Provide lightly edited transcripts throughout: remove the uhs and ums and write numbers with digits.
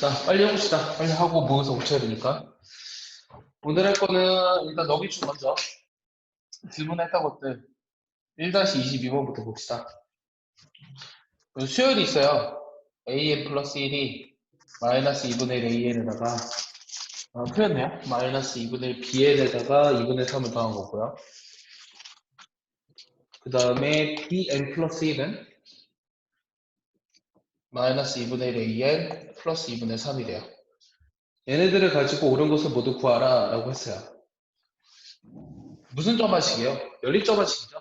자, 빨리 해봅시다. 빨리 하고 모여서 고쳐야 되니까. 오늘 할 거는 일단 너비축 먼저 질문했던 것들 1-22번부터 봅시다. 수열이 있어요. an 플러스 1이 마이너스 2분의 1 an에다가 풀렸네요. 마이너스 2분의 1 bn에다가 2분의 3을 더한 거고요. 그 다음에 bn 플러스 1은 마이너스 2분의 1 an 플러스 2분의 3이래요. 얘네들을 가지고 옳은 것을 모두 구하라 라고 했어요. 무슨 점화식이에요? 연립점화식이죠.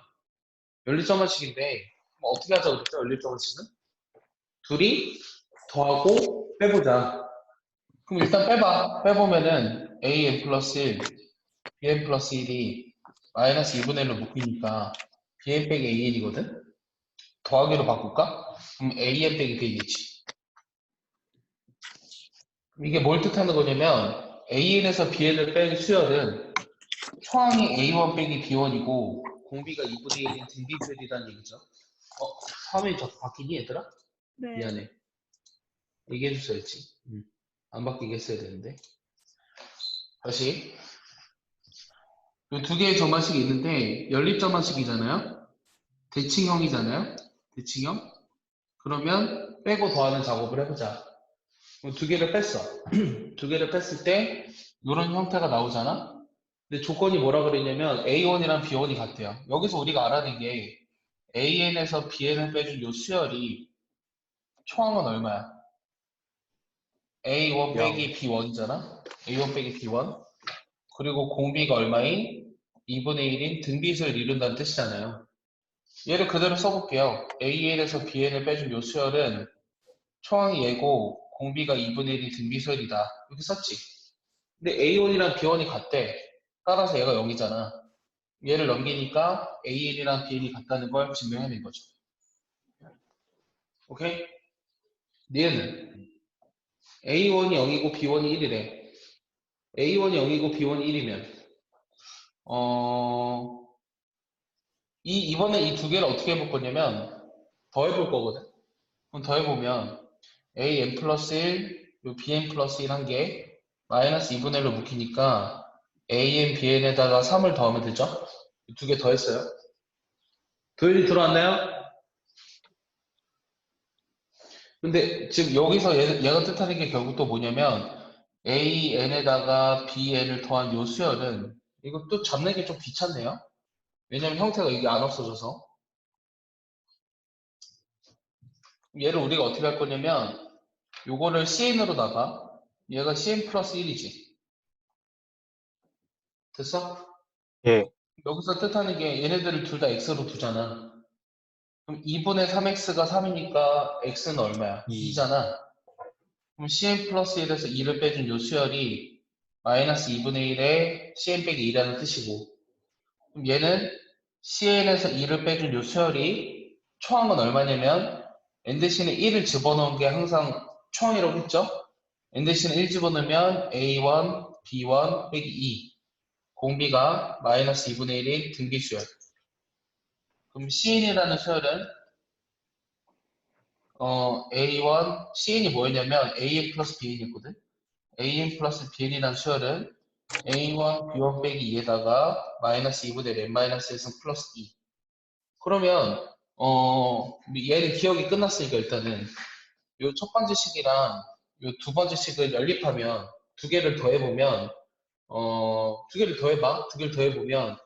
연립점화식인데 어떻게 하자고 그랬죠? 연립점화식은? 둘이 더하고 빼보자. 그럼 일단 빼봐. 빼보면은 an 플러스 1, bn 플러스 1이 마이너스 2분의 1로 묶이니까 bn 빼기 an이거든? 더하기로 바꿀까? 그럼 an 빼기 b겠지. 이게 뭘 뜻하는 거냐면 an에서 bn을 뺀 수열은 초항이 a1 빼기 b1이고 공비가 2분의 1인 등비수열이라는 얘기죠. 화면이 자꾸 바뀌니 얘들아? 네. 미안해. 얘기해줬어야지. 안 바뀌게 했어야 되는데. 다시. 이 두 개의 점화식이 있는데 연립점화식이잖아요. 대칭형이잖아요. 대칭형. 그러면 빼고 더하는 작업을 해보자. 두 개를 뺐어. 두 개를 뺐을 때 이런 형태가 나오잖아. 근데 조건이 뭐라 그랬냐면 A1이랑 B1이 같대요. 여기서 우리가 알아낸 게 AN에서 BN을 빼준 요 수열이 초항은 얼마야? A1 빼기 B1이잖아. A1 빼기 B1. 그리고 공비가 얼마인? 2분의 1인 등비수를 이룬다는 뜻이잖아요. 얘를 그대로 써볼게요. AN에서 BN을 빼준 요 수열은 초항이 얘고 공비가 2분의 1이 등비수열이다. 이렇게 썼지. 근데 A1이랑 B1이 같대. 따라서 얘가 0이잖아. 얘를 넘기니까 AN이랑 BN이 같다는 걸 증명해낸 거죠. 오케이? 얘는 A1이 0이고 B1이 1이래. A1이 0이고 B1이 1이면 이번에 이 두 개를 어떻게 해볼 거냐면 더해볼 거거든. 그럼 더해보면 an 플러스 1, 요 bn 플러스 1 한 개, 마이너스 2분의 1로 묶이니까 an, bn에다가 3을 더하면 되죠? 두 개 더했어요. 도일이 들어왔나요? 근데 지금 여기서 얘가 뜻하는 게 결국 또 뭐냐면 an에다가 bn을 더한 요 수열은 이거 또 잡는 게 좀 귀찮네요. 왜냐면 형태가 이게 안 없어져서. 얘를 우리가 어떻게 할 거냐면 요거를 cn으로다가 얘가 cn 플러스 1이지. 됐어? 예, 여기서 뜻하는 게 얘네들을 둘 다 x로 두잖아. 그럼 2분의 3x가 3이니까 x는 얼마야? 2, 2잖아. 그럼 cn 플러스 1에서 2를 빼준 요 수열이 마이너스 2분의 1에 cn 빼기 2라는 뜻이고 그럼 얘는 cn에서 2를 빼준 요 수열이 초항은 얼마냐면 n 대신에 1을 집어넣은 게 항상 초항이라고 했죠? n 대신에 1 집어넣으면 a1, b1 빼기 2 공비가 마이너스 2분의 1인 등비수열. 그럼 Cn이라는 수열은 A1, Cn이 뭐였냐면 AN 플러스 BN이었거든. AN 플러스 BN이라는 수열은 A1, B1 빼기 2에다가 마이너스 2분의 1 N 마이너스 1승 플러스 2. 그러면 얘는 기억이 끝났으니까 일단은 요 첫 번째 식이랑 요 두 번째 식을 연립하면 두 개를 더해보면 두 개를 더해봐. 두 개를 더해보면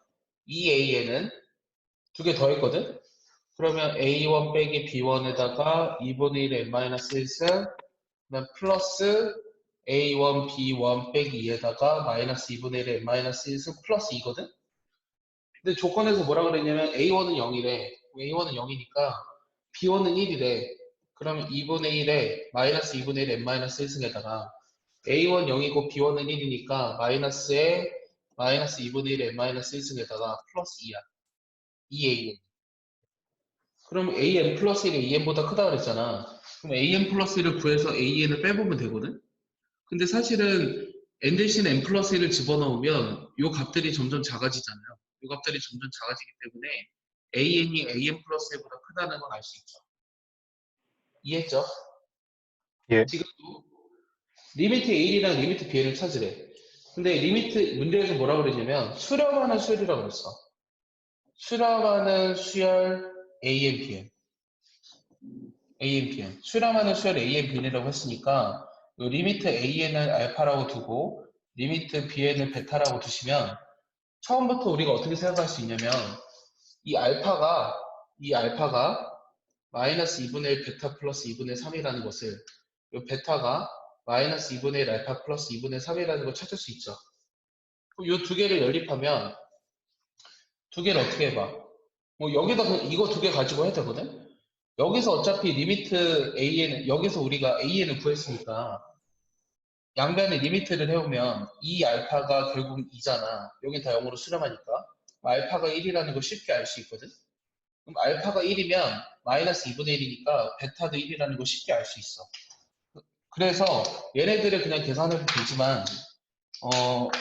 2AN은 두 개 더했거든? 그러면 A1 빼기 B1에다가 2분의 1 n-1승 그다음 플러스 A1 B1 빼기 2에다가 마이너스 2분의 1 n-1승 플러스 2거든? 근데 조건에서 뭐라 그랬냐면 A1은 0이래. A1은 0이니까 B1은 1이래. 그러면 2분의 1에 마이너스 2분의 1 n-1승에다가 A1 0이고 B1은 1이니까 마이너스에 마이너스 2분의 1 n-1승에다가 플러스 2야. 2A. 그럼 AN 플러스 1이 AN보다 크다 그랬잖아. 그럼 AN 플러스 1을 구해서 AN을 빼보면 되거든? 근데 사실은 N 대신 N 플러스 1을 집어넣으면 이 값들이 점점 작아지잖아요. 이 값들이 점점 작아지기 때문에 AN이 AN 플러스 1보다 크다는 건 알 수 있죠. 이해했죠? 예, 지금도 리미트 A랑 리미트 B를 찾으래. 근데 리미트 문제에서 뭐라고 그러냐면 수렴하는 수열이라고 그랬어. 수렴하는 수열 AMPN. AMPN. 수렴하는 수열 AMPN이라고 했으니까 요 리미트 AN을 알파라고 두고 리미트 BN을 베타라고 두시면 처음부터 우리가 어떻게 생각할 수 있냐면 이 알파가 마이너스 2분의 1 베타 플러스 2분의 3이라는 것을 이 베타가 마이너스 2분의 1 알파 플러스 2분의 3이라는 걸 찾을 수 있죠. 이 두 개를 연립하면 두 개를 어떻게 해봐? 뭐 여기다 이거 두 개 가지고 해야 되거든? 여기서 어차피 리미트 AN, 여기서 우리가 AN을 구했으니까 양변에 리미트를 해오면 이 알파가 결국 2잖아. 여기 다 0으로 수렴하니까. 알파가 1이라는 걸 쉽게 알 수 있거든? 그럼 알파가 1이면 마이너스 2분의 1이니까 베타도 1이라는 걸 쉽게 알 수 있어. 그래서 얘네들을 그냥 계산해도 되지만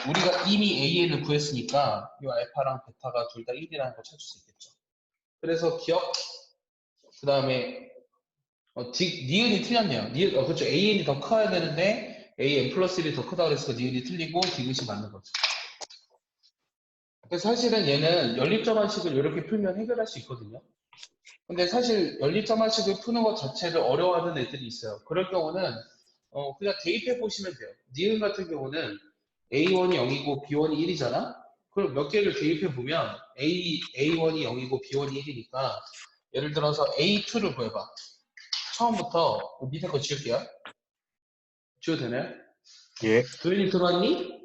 우리가 이미 AN을 구했으니까 이 알파랑 베타가 둘 다 1이라는 걸 찾을 수 있겠죠. 그래서 기억, 그 다음에 니은이 틀렸네요. 그렇죠. AN이 더 커야 되는데 AN 플러스 1이 더 크다 그래서 니은이 틀리고 디귿이 맞는 거죠. 그래서 사실은 얘는 연립점환식을 이렇게 풀면 해결할 수 있거든요. 근데 사실 연립점환식을 푸는 것 자체를 어려워하는 애들이 있어요. 그럴 경우는 그냥 대입해 보시면 돼요. 니은 같은 경우는 A1이 0이고 B1이 1이잖아? 그럼 몇 개를 대입해 보면 A1이 0이고 B1이 1이니까 예를 들어서 A2를 구해봐. 처음부터 밑에 거 지울게요. 지워도 되나요? 예. 도현이 들어왔니?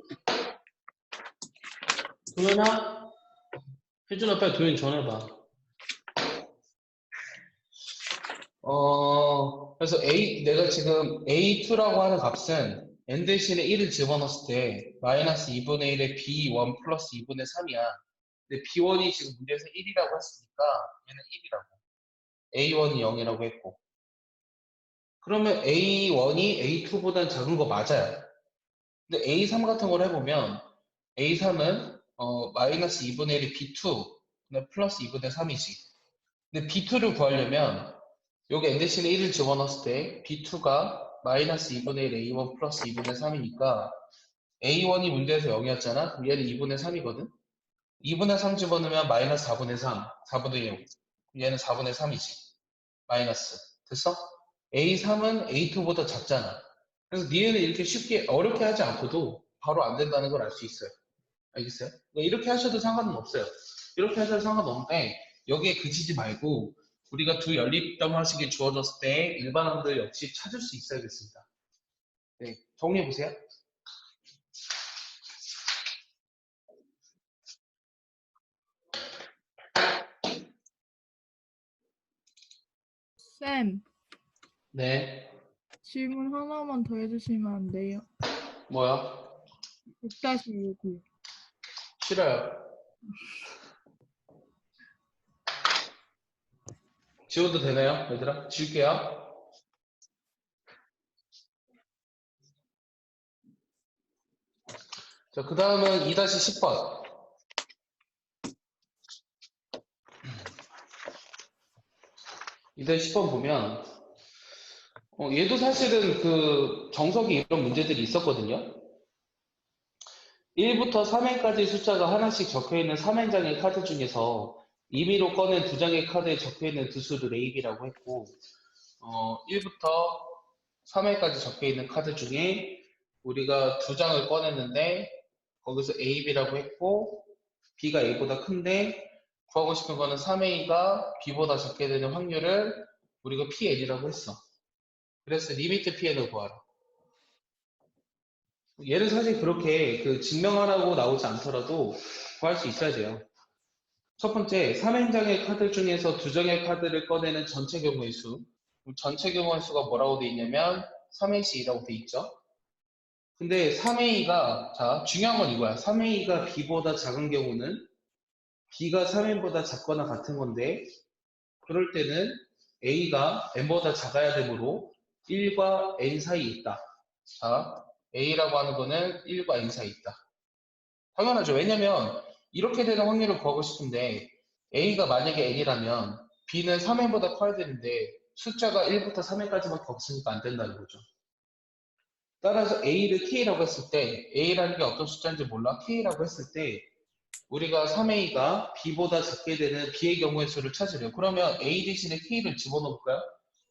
도현아? 혜준아 빨리 도현이 전화해봐. 그래서 내가 지금 A2라고 하는 값은 n 대신에 1을 집어넣었을 때 마이너스 2분의 1에 B1 플러스 2분의 3이야. 근데 B1이 지금 문제에서 1이라고 했으니까 얘는 1이라고. A1이 0이라고 했고. 그러면 A1이 A2보다는 작은 거 맞아요. 근데 A3 같은 걸 해보면 A3은 마이너스 2분의 1이 B2, 근데 플러스 2분의 3이지. 근데 B2를 구하려면 여기 n 대신에 1을 집어넣었을 때 B2가 마이너스 2분의 1 A1 플러스 2분의 3이니까 A1이 문제에서 0이었잖아? 그럼 얘는 2분의 3이거든? 2분의 3 집어넣으면 마이너스 4분의 3, 4분의 6. 얘는 4분의 3이지. 마이너스. 됐어? A3은 A2보다 작잖아. 그래서 니은은 이렇게 쉽게, 어렵게 하지 않고도 바로 안 된다는 걸 알 수 있어요. 알겠어요? 이렇게 하셔도 상관은 없어요. 이렇게 하셔도 상관없는데, 여기에 그치지 말고, 우리가 두 연립점화식이 주어졌을 때 일반항들 역시 찾을 수 있어야겠습니다. 네, 정리해보세요. 쌤, 네, 질문 하나만 더 해주시면 안 돼요? 뭐야? 6-6이요. 싫어요. 지워도 되나요, 얘들아? 지울게요. 자, 그 다음은 2-10번. 2-10번 보면, 얘도 사실은 그 정석이 이런 문제들이 있었거든요. 1부터 3행까지 숫자가 하나씩 적혀있는 3행장의 카드 중에서 임의로 꺼낸 두 장의 카드에 적혀있는 두 수를 A, B라고 했고, 1부터 3회까지 적혀있는 카드 중에 우리가 두 장을 꺼냈는데 거기서 A, B라고 했고 B가 A보다 큰데 구하고 싶은 거는 3A가 B보다 적게 되는 확률을 우리가 PN이라고 했어. 그래서 리미트 PN을 구하라. 얘는 사실 그렇게 그 증명하라고 나오지 않더라도 구할 수 있어야 돼요. 첫 번째, 3행장의 카드 중에서 두 장의 카드를 꺼내는 전체 경우의 수. 전체 경우의 수가 뭐라고 돼 있냐면 3AC라고 돼 있죠. 근데 3A가, 자, 중요한 건 이거야. 3A가 B보다 작은 경우는 B가 3N보다 작거나 같은 건데, 그럴 때는 A가 N보다 작아야 되므로 1과 N 사이에 있다. 자, A라고 하는 거는 1과 N 사이에 있다. 당연하죠. 왜냐면 이렇게 되는 확률을 구하고 싶은데 A가 만약에 N이라면 B는 3N보다 커야 되는데 숫자가 1부터 3N까지밖에 없으니까 안 된다는 거죠. 따라서 A를 K라고 했을 때 A라는 게 어떤 숫자인지 몰라 K라고 했을 때 우리가 3A가 B보다 작게 되는 B의 경우의 수를 찾으래요. 그러면 A 대신에 K를 집어넣을까요?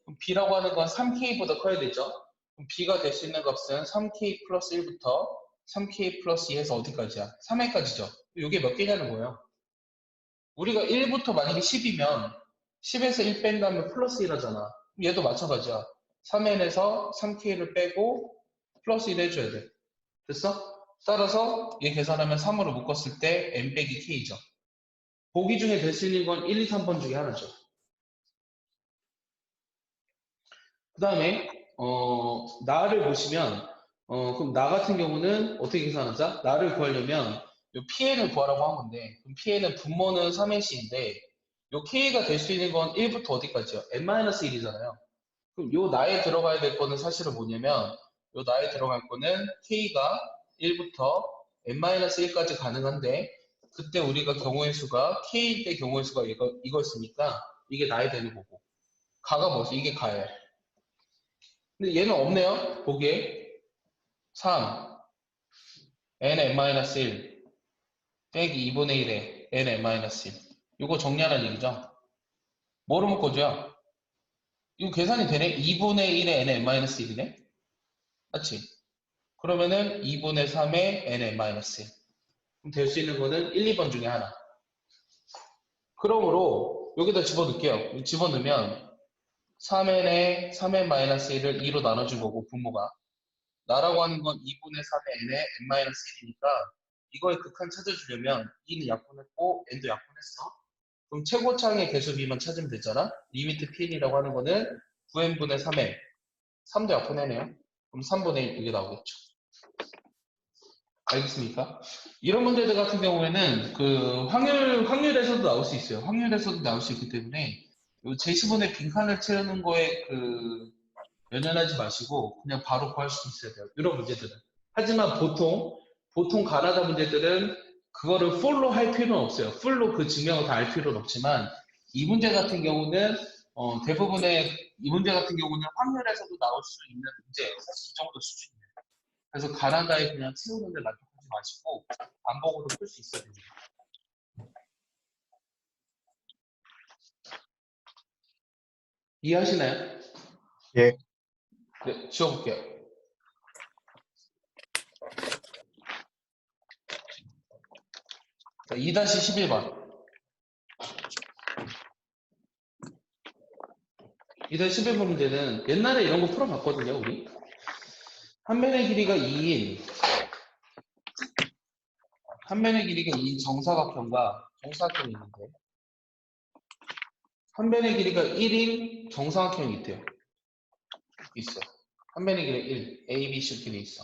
그럼 B라고 하는 건 3K보다 커야 되죠. 그럼 B가 될 수 있는 값은 3K 플러스 1부터 3K 플러스 2에서 어디까지야? 3A까지죠. 이게 몇 개냐는 거예요. 우리가 1부터 만약에 10이면 10에서 1 뺀 다음에 플러스 1하잖아. 얘도 마찬가지야. 3n에서 3k를 빼고 플러스 1 해줘야 돼. 됐어? 따라서 얘 계산하면 3으로 묶었을 때 n 빼기 k죠. 보기 중에 될 수 있는 건 1, 2, 3번 중에 하나죠. 그 다음에 나를 보시면 그럼 나 같은 경우는 어떻게 계산하자? 나를 구하려면 요 PN을 구하라고 한 건데 그럼 PN은 분모는 3nC인데 요 K가 될 수 있는 건 1부터 어디까지요? n-1이잖아요. 그럼 요 나에 들어가야 될 거는 사실은 뭐냐면 요 나에 들어갈 거는 K가 1부터 n-1까지 가능한데 그때 우리가 경우의 수가 K일 때 경우의 수가 이거였으니까 이게 나에 되는 거고 가가 뭐지? 이게 가예요. 근데 얘는 없네요. 보기에 3 n-1 빼기 2분의 1에 n-1 이거 정리하라는 얘기죠. 뭐로 묶어줘요? 이거 계산이 되네? 2분의 1에 n-1이네? 맞지? 그러면은 2분의 3에 n-1 그럼 될 수 있는 거는 1, 2번 중에 하나. 그러므로 여기다 집어넣을게요. 집어넣으면 3n에 3n-1을 2로 나눠준 거고 분모가 나라고 하는 건 2분의 3의 n에 n-1이니까 이거의 극한 찾아주려면 2는 약분했고 n도 약분했어. 그럼 최고차항의 개수 b만 찾으면 되잖아. 리미트 pn이라고 하는 거는 9n분의 3n 3도 약분해내요. 그럼 3분의 1 이게 나오겠죠. 알겠습니까? 이런 문제들 같은 경우에는 그 확률에서도 나올 수 있어요. 확률에서도 나올 수 있기 때문에 요 제시본에 빈칸을 채우는 거에 연연하지 마시고 그냥 바로 구할 수 있어야 돼요. 이런 문제들은. 하지만 보통 가나다 문제들은 그거를 풀로 할 필요는 없어요. 풀로 그 증명을 다 알 필요는 없지만 이 문제 같은 경우는 대부분의 이 문제 같은 경우는 확률에서도 나올 수 있는 문제예요. 사실 이 정도 수준이에요. 그래서 가나다에 그냥 채우는 데 만족하지 마시고 안 보고도 풀 수 있어야 됩니다. 이해하시나요? 예. 네, 지워볼게요. 자, 2-11번. 2-11번 문제는 옛날에 이런 거 풀어봤거든요, 우리. 한 면의 길이가 2인 정사각형과 정사각형이 있는데 한 면의 길이가 1인 정사각형이 있대요. 있어. 한 면의 길이가 1, A, B, C 이렇게 돼 있어.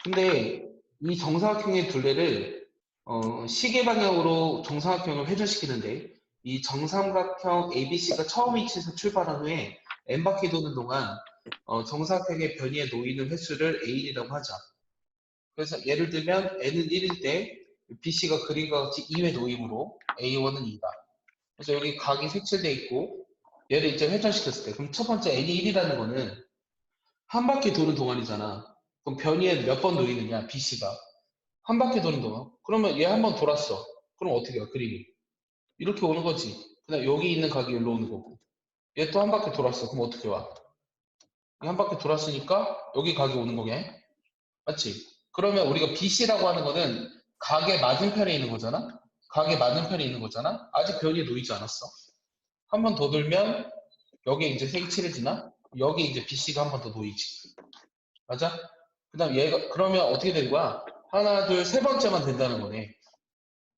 근데 이 정사각형의 둘레를 시계 방향으로 정사각형을 회전시키는데 이 정삼각형 ABC가 처음 위치에서 출발한 후에 n바퀴 도는 동안 정사각형의 변이에 놓이는 횟수를 A이라고 하자. 그래서 예를 들면 n은 1일 때 BC가 그림과 같이 2회 놓임으로 A1은 2다. 그래서 여기 각이 색칠되어 있고 얘를 이제 회전시켰을 때 그럼 첫 번째 n이 1이라는 거는 한 바퀴 도는 동안이잖아. 그럼 변이에 몇 번 놓이느냐 BC가 한 바퀴 도는 동안. 그러면 얘 한 번 돌았어. 그럼 어떻게 해요 그림이? 이렇게 오는 거지. 그다음 여기 있는 각이 여기로 오는 거고. 얘 또 한 바퀴 돌았어. 그럼 어떻게 와? 한 바퀴 돌았으니까 여기 각이 오는 거게. 맞지? 그러면 우리가 BC라고 하는 거는 각의 맞은편에 있는 거잖아? 각의 맞은편에 있는 거잖아? 아직 변이 놓이지 않았어. 한 번 더 돌면 여기에 이제 색이 칠해지나? 여기 이제 BC가 한 번 더 놓이지. 맞아? 그 다음 얘가 그러면 어떻게 된 거야? 하나, 둘, 세 번째만 된다는 거네.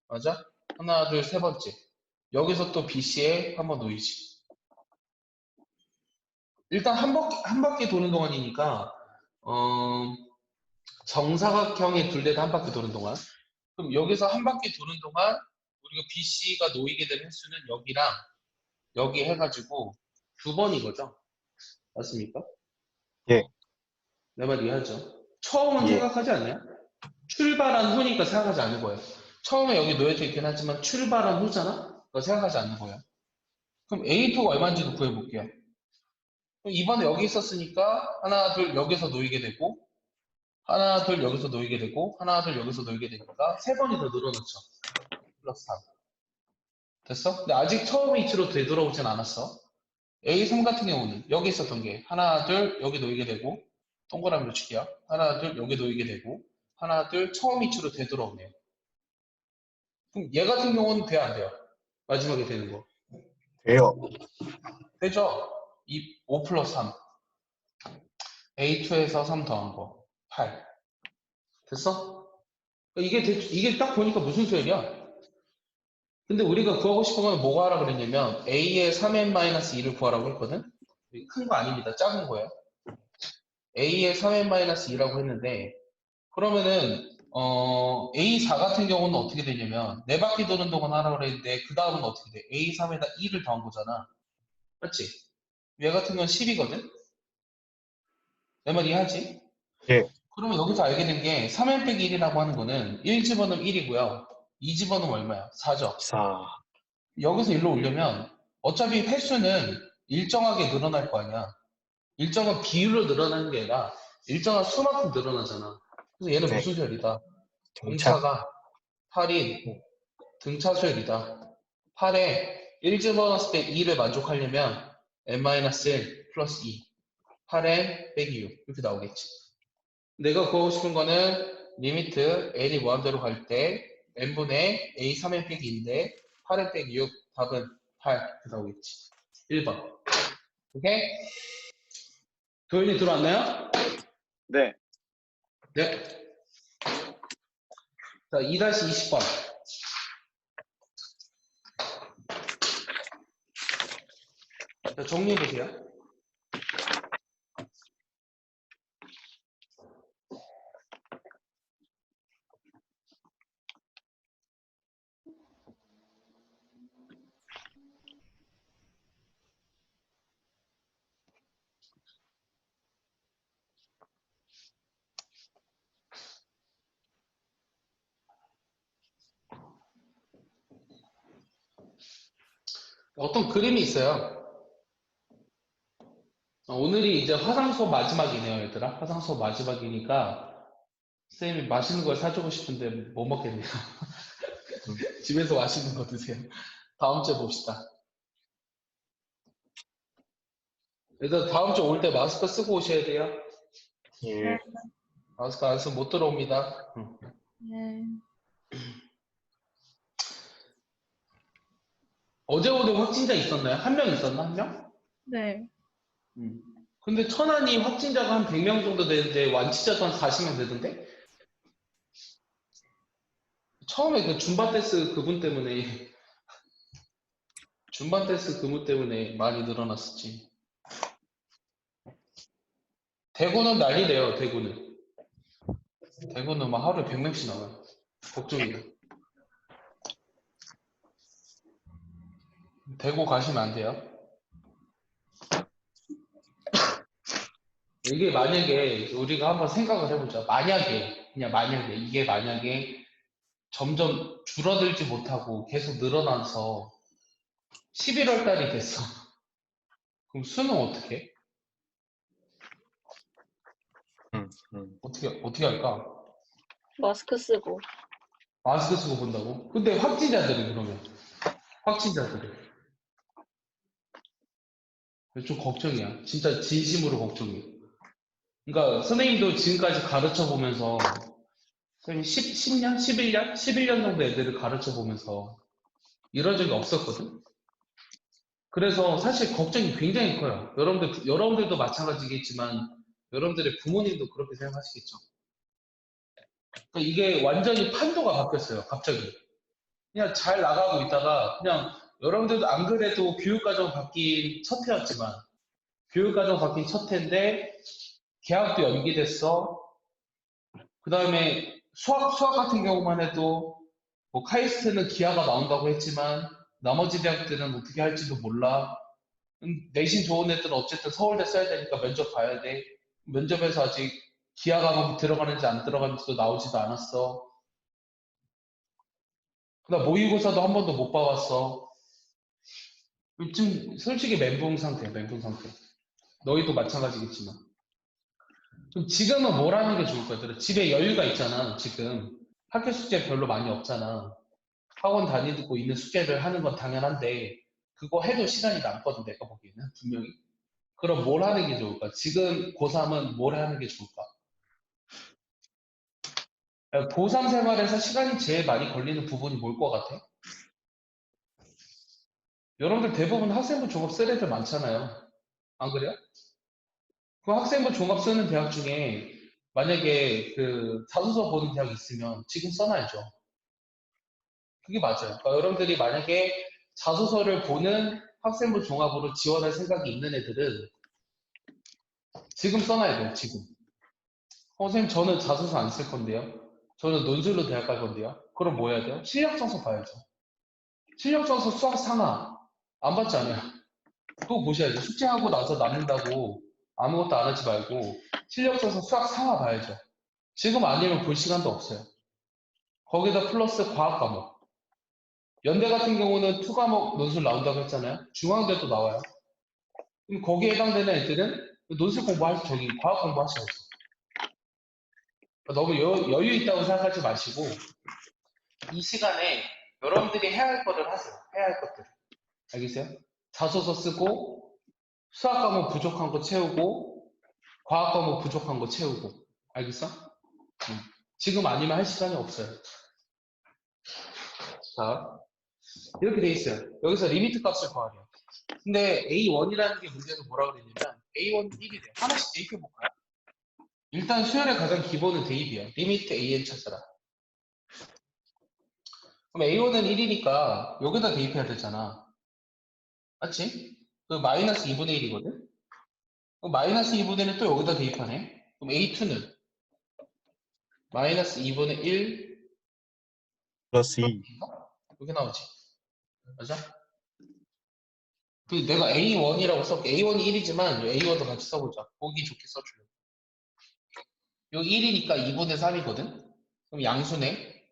맞아? 하나, 둘, 세 번째. 여기서 또 BC에 한 번 놓이지. 일단 한 바퀴 도는 동안이니까 정사각형의 둘레도 한 바퀴 도는 동안 그럼 여기서 한 바퀴 도는 동안 우리가 BC가 놓이게 된 횟수는 여기랑 여기 해가지고 2번인 거죠. 맞습니까? 예. 내 말 이해하죠? 처음은 예. 생각하지 않나요? 출발한 후니까 생각하지 않는 거예요. 처음에 여기 놓여져 있긴 하지만 출발한 후잖아? 그거 생각하지 않는 거예요. 그럼 A2가 얼마인지도 구해볼게요. 그럼 이번에 여기 있었으니까 하나, 둘 여기서 놓이게 되고 하나, 둘 여기서 놓이게 되고 하나, 둘 여기서 놓이게 되니까 세 번이 더 늘어났죠. 플러스 3. 됐어? 근데 아직 처음 위치로 되돌아오진 않았어. A3 같은 경우는 여기 있었던 게 하나, 둘 여기 놓이게 되고 동그라미로 칠게요. 하나, 둘 여기 놓이게 되고 하나, 둘 처음 위치로 되돌아오네요. 그럼 얘 같은 경우는 돼, 안 돼요? 마지막에 되는 거. 돼요. 되죠? 5 플러스 3. A2에서 3 더한 거. 8. 됐어? 이게 딱 보니까 무슨 소리야? 근데 우리가 구하고 싶은 건 뭐가 하라 그랬냐면 A의 3n-2를 구하라고 했거든? 큰 거 아닙니다. 작은 거예요. A의 3n-2라고 했는데 그러면은 A4 같은 경우는 어떻게 되냐면 네 바퀴 도는 동안 하라 그랬는데 그 다음은 어떻게 돼? A3에다 2를 더한 거잖아. 맞지? 얘 같은 건 10이거든? 내 말 이해하지? 예. 그러면 여기서 알게 된 게 3n 빼기 1이라고 하는 거는 1 집어넣으면 1이고요. 2 집어넣으면 얼마야? 4죠. 4. 여기서 1로 올려면 어차피 횟수는 일정하게 늘어날 거 아니야. 일정한 비율로 늘어나는 게 아니라 일정한 수만큼 늘어나잖아. 그래서 얘는 네. 무슨 수열이다? 등차. 등차가 8인 등차 수열이다. 8에 1 집어넣었을 때 2를 만족하려면 n-1 플러스 2 8n 빼기 6 이렇게 나오겠지. 내가 구하고 싶은 거는 리미트 n이 무한대로 갈 때 n분의 a 3n 빼기 2인데 8n 빼기 6 답은 8 이렇게 나오겠지. 1번. 오케이? 도현이 들어왔나요? 네. 네. 자, 2-20번. 자, 정리해보세요. 어떤 그림이 있어요. 오늘이 이제 화상 수업 마지막이네요, 얘들아. 화상 수업 마지막이니까 선생님이 맛있는 걸 사주고 싶은데 못 먹겠네요. 집에서 맛있는 거 드세요. 다음 주에 봅시다. 얘들 다음 주 올 때 마스크 쓰고 오셔야 돼요. 예. 마스크 안 쓰면 못 들어옵니다. 네. 어제 오늘 확진자 있었나요? 한 명 있었나? 한 명? 네. 근데 천안이 확진자가 한 100명 정도 되는데 완치자도 한 40명 되던데? 처음에 그 줌바테스 그분 때문에 많이 늘어났었지. 대구는 난리래요. 대구는 막 하루에 100명씩 나와요. 걱정이에요. 대구 가시면 안 돼요. 이게 만약에 우리가 한번 생각을 해보자. 만약에 이게 만약에 점점 줄어들지 못하고 계속 늘어나서 11월 달이 됐어. 그럼 수능 어떻게 해? 어떻게 할까? 마스크 쓰고. 마스크 쓰고 본다고? 근데 확진자들은 그러면? 확진자들은? 좀 걱정이야. 진짜 진심으로 걱정이야. 그러니까 선생님도 지금까지 가르쳐 보면서 10년? 11년? 11년 정도 애들을 가르쳐 보면서 이런 적이 없었거든? 그래서 사실 걱정이 굉장히 커요. 여러분들도 마찬가지겠지만 여러분들의 부모님도 그렇게 생각하시겠죠. 그러니까 이게 완전히 판도가 바뀌었어요. 갑자기. 그냥 잘 나가고 있다가 그냥 여러분들도 안 그래도 교육과정 바뀐 첫 해였지만 교육과정 바뀐 첫 해인데 개학도 연기됐어. 그 다음에 수학 같은 경우만 해도 뭐 카이스트는 기하가 나온다고 했지만 나머지 대학들은 어떻게 할지도 몰라. 내신 좋은 애들은 어쨌든 서울대 써야 되니까 면접 봐야 돼. 면접에서 아직 기하가 들어가는지 안 들어가는지도 나오지도 않았어. 그다음 모의고사도 한 번도 못 봐봤어. 지금 솔직히 멘붕 상태. 너희도 마찬가지겠지만. 그럼 지금은 뭘 하는 게 좋을 것 같아? 집에 여유가 있잖아, 지금. 학교 숙제 별로 많이 없잖아. 학원 다니고 있는 숙제를 하는 건 당연한데, 그거 해도 시간이 남거든, 내가 보기에는, 분명히. 그럼 뭘 하는 게 좋을까? 지금 고3은 뭘 하는 게 좋을까? 고3 생활에서 시간이 제일 많이 걸리는 부분이 뭘 것 같아? 여러분들 대부분 학생부 종합 쓸 애들 많잖아요. 안 그래요? 그 학생부 종합 쓰는 대학 중에 만약에 그 자소서 보는 대학이 있으면 지금 써놔야죠. 그게 맞아요. 그러니까 여러분들이 만약에 자소서를 보는 학생부 종합으로 지원할 생각이 있는 애들은 지금 써놔야 돼요, 지금. 선생님, 저는 자소서 안 쓸 건데요. 저는 논술로 대학 갈 건데요. 그럼 뭐 해야 돼요? 실력정서 봐야죠. 실력정서 수학 상하. 안 받지 않아요. 또 보셔야죠. 숙제하고 나서 남는다고 아무것도 안 하지 말고 실력정서 수학 상하 봐야죠. 지금 아니면 볼 시간도 없어요. 거기다 플러스 과학 과목. 연대 같은 경우는 투 과목 논술 나온다고 했잖아요. 중앙대도 나와요. 그럼 거기에 해당되는 애들은 논술 공부할 저기 과학 공부하셔야죠. 너무 여유 있다고 생각하지 마시고 이 시간에 여러분들이 해야 할 거를 하세요. 해야 할 것들. 알겠어요? 자소서 쓰고 수학 과목 부족한 거 채우고 과학 과목 부족한 거 채우고. 알겠어? 지금 아니면 할 시간이 없어요. 자, 이렇게 돼 있어요. 여기서 리미트 값을 구하래요. 근데 A1이라는 게 문제는 뭐라 그랬냐면 A1은 1이래요. 하나씩 대입해 볼까요? 일단 수열의 가장 기본은 대입이에요. 리미트 AN 찾아라. 그럼 A1은 1이니까 여기다 대입해야 되잖아. 맞지? 그 마이너스 2분의 1이거든? 그럼 마이너스 2분의 1을 또 여기다 대입하네? 그럼 A2는 마이너스 2분의 1 플러스 2. 여기 나오지? 맞아? 그 내가 A1이라고 써볼게. A1이 1이지만 A1도 같이 써보자. 보기 좋게 써줄래. 여기 1이니까 2분의 3이거든? 그럼 양수네.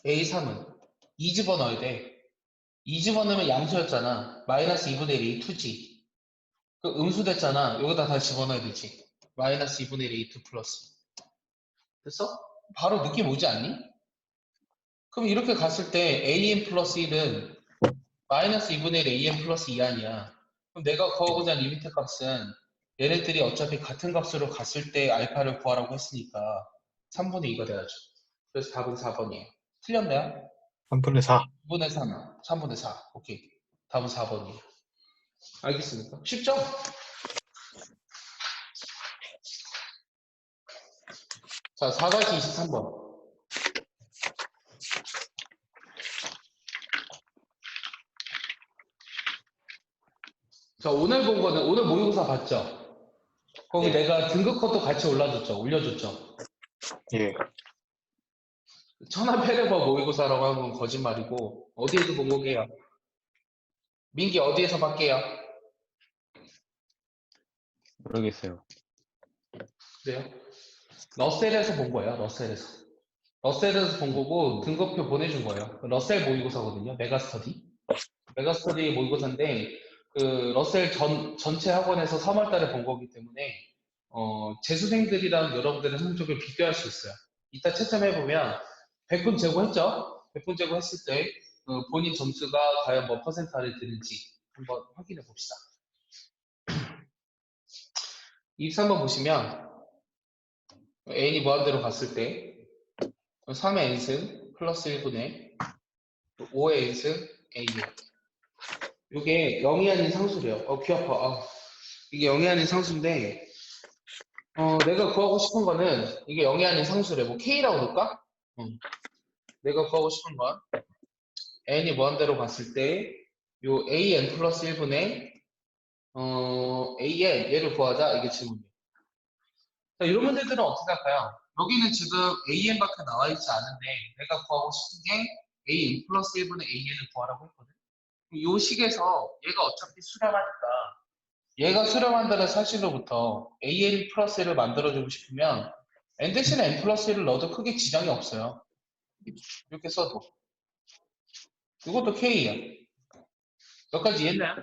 A3은 2 집어넣어야 돼. 2 집어넣으면 양수였잖아. 마이너스 2분의 1이 2지. 그 음수 됐잖아. 여기다 다시 집어넣어야 되지. 마이너스 2분의 1이 2 플러스. 됐어? 바로 느낌 오지 않니? 그럼 이렇게 갔을 때 AN 플러스 1은 마이너스 2분의 1 AN 플러스 2 아니야. 그럼 내가 구하고자 하는 리미트 값은 얘네들이 어차피 같은 값으로 갔을 때 알파를 구하라고 했으니까 3분의 2가 돼야죠. 그래서 답은 4번이에요. 틀렸나요? 3분의 4. 2분의 3, 3분의 4. 오케이. 답은 4번이에요. 알겠습니까? 쉽죠? 자, 4-23번. 자, 오늘 본 거는, 오늘 모의고사 봤죠? 거기 네. 내가 등급 컷도 같이 올려줬죠? 예. 천하패레버 모의고사라고 하는 건 거짓말이고, 어디에서 본 거게요? 민기 어디에서 봤게요? 모르겠어요. 그래요? 러셀에서 본 거예요, 러셀에서. 러셀에서 본 거고, 등급표 보내준 거예요. 러셀 모의고사거든요, 메가스터디. 메가스터디 모의고사인데, 그, 러셀 전체 학원에서 3월 달에 본 거기 때문에, 재수생들이랑 여러분들의 성적을 비교할 수 있어요. 이따 채점해보면, 100분 제고했죠? 100분 제고했을 때, 본인 점수가 과연 몇 퍼센트 안에 드는지 한번 확인해 봅시다. 23번 보시면, n이 무한대로 갔을 때, 3의 n승 플러스 1분의 5의 n승 a요. 이게 0이 아닌 상수래요. 귀 아파. 이게 0이 아닌 상수인데, 내가 구하고 싶은 거는 이게 0이 아닌 상수래. 뭐 k라고 넣을까? 내가 구하고 싶은 건 n이 무한대로 갔을 때, 요 an 플러스 1분의 an 얘를 구하자. 이게 질문이에요. 자, 이런 문제들은 어떻게 할까요? 여기는 지금 an밖에 나와 있지 않은데 내가 구하고 싶은 게 an 플러스 1분의 an을 구하라고 했거든. 이 식에서 얘가 어차피 수렴하니까 얘가 수렴한다는 사실로부터 an 플러스 1을 만들어주고 싶으면 n 대신에 n 플러스 1을 넣어도 크게 지장이 없어요. 이렇게 써도. 이것도 k예요. 몇 가지 이해했나요?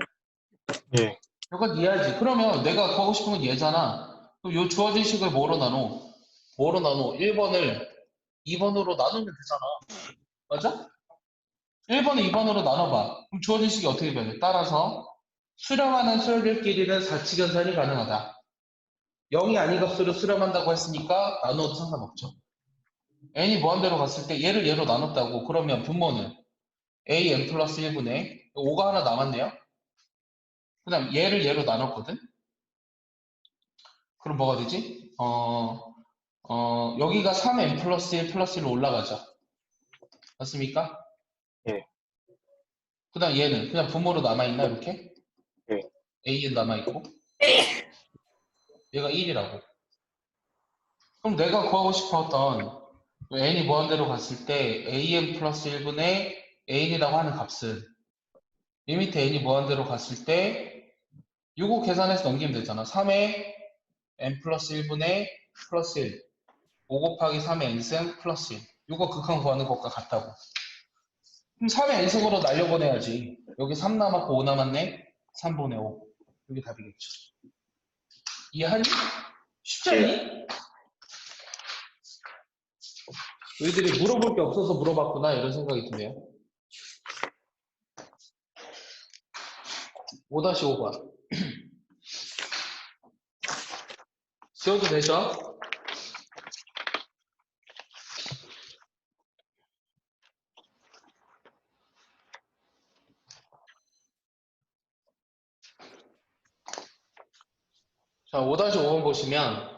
예. 여기까지 이해하지? 그러면 내가 구하고 싶은 건 얘잖아. 그럼 요 주어진 식을 뭐로 나눠? 뭐로 나눠? 1번을 2번으로 나누면 되잖아. 맞아? 1번을 2번으로 나눠봐. 그럼 주어진 식이 어떻게 변해? 따라서 수렴하는 수열들끼리는 사칙연산이 가능하다. 0이 아닌 값으로 수렴한다고 했으니까 나누어도 상관없죠. n이 무한대로 갔을 때 얘를 얘로 나눴다고. 그러면 분모는 an 플러스 1분의 5가 하나 남았네요. 그 다음 얘를 얘로 나눴거든. 그럼 뭐가 되지? 여기가 3n 플러스 1 플러스 1로 올라가죠. 맞습니까? 예. 그 다음 얘는 그냥 분모로 남아있나 이렇게? 예. a는 남아있고 얘가 1이라고. 그럼 내가 구하고 싶었던 n이 무한대로 갔을 때 an 플러스 1분의 n이라고 하는 값은 리미트 n이 무한대로 갔을 때 이거 계산해서 넘기면 되잖아. 3의 n 플러스 1분의 플러스 1 5 곱하기 3의 n승 플러스 1 이거 극한 구하는 것과 같다고. 그럼 3의 n승으로 날려보내야지. 여기 3 남았고 5 남았네. 3분의 5 이게 답이겠죠. 이해하니? 쉽지 않니? 너희들이 물어볼 게 없어서 물어봤구나 이런 생각이 드네요. 5-5번 지워도 되죠? 자, 5-5번 보시면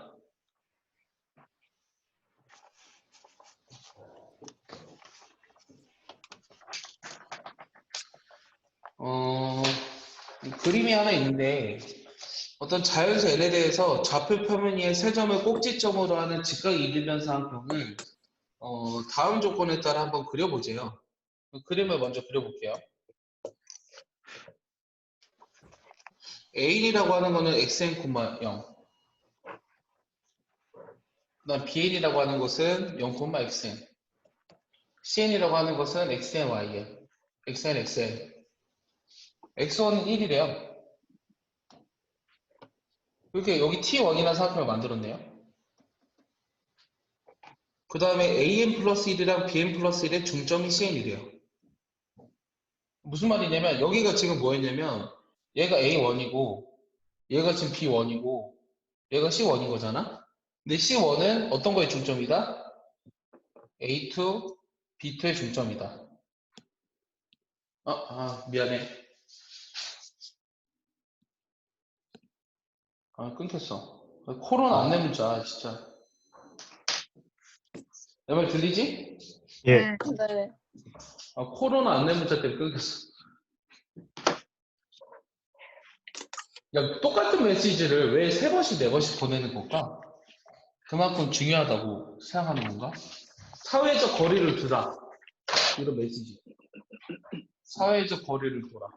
그림이 하나 있는데 어떤 자연수 n에 대해서 좌표 표면 위에 세 점을 꼭지점으로 하는 직각 이등변 사항표를 다음 조건에 따라 한번 그려보세요. 그림을 먼저 그려볼게요. A이라고 하는 거는 xn, 0. 그 다음 Bn이라고 하는 것은 0, xn. Cn이라고 하는 것은 xn, yn. xn, xn. x1은 1이래요. 이렇게 여기 t1이라는 사항표를 만들었네요. 그 다음에 an 플러스 1이랑 bn 플러스 1의 중점이 cn이래요. 무슨 말이냐면 여기가 지금 뭐였냐면 얘가 A1이고 얘가 지금 B1이고 얘가 C1인 거잖아. 근데 C1은 어떤 거의 중점이다? A2, B2의 중점이다. 미안해. 끊겼어. 코로나 안내 문자 진짜. 내 말 들리지? 예. 네. 네. 코로나 안내 문자 때문에 끊겼어. 야, 똑같은 메시지를 왜 3번씩 4번씩 보내는 걸까? 그만큼 중요하다고 생각하는 건가? 사회적 거리를 두라. 이런 메시지. 사회적 거리를 둬라.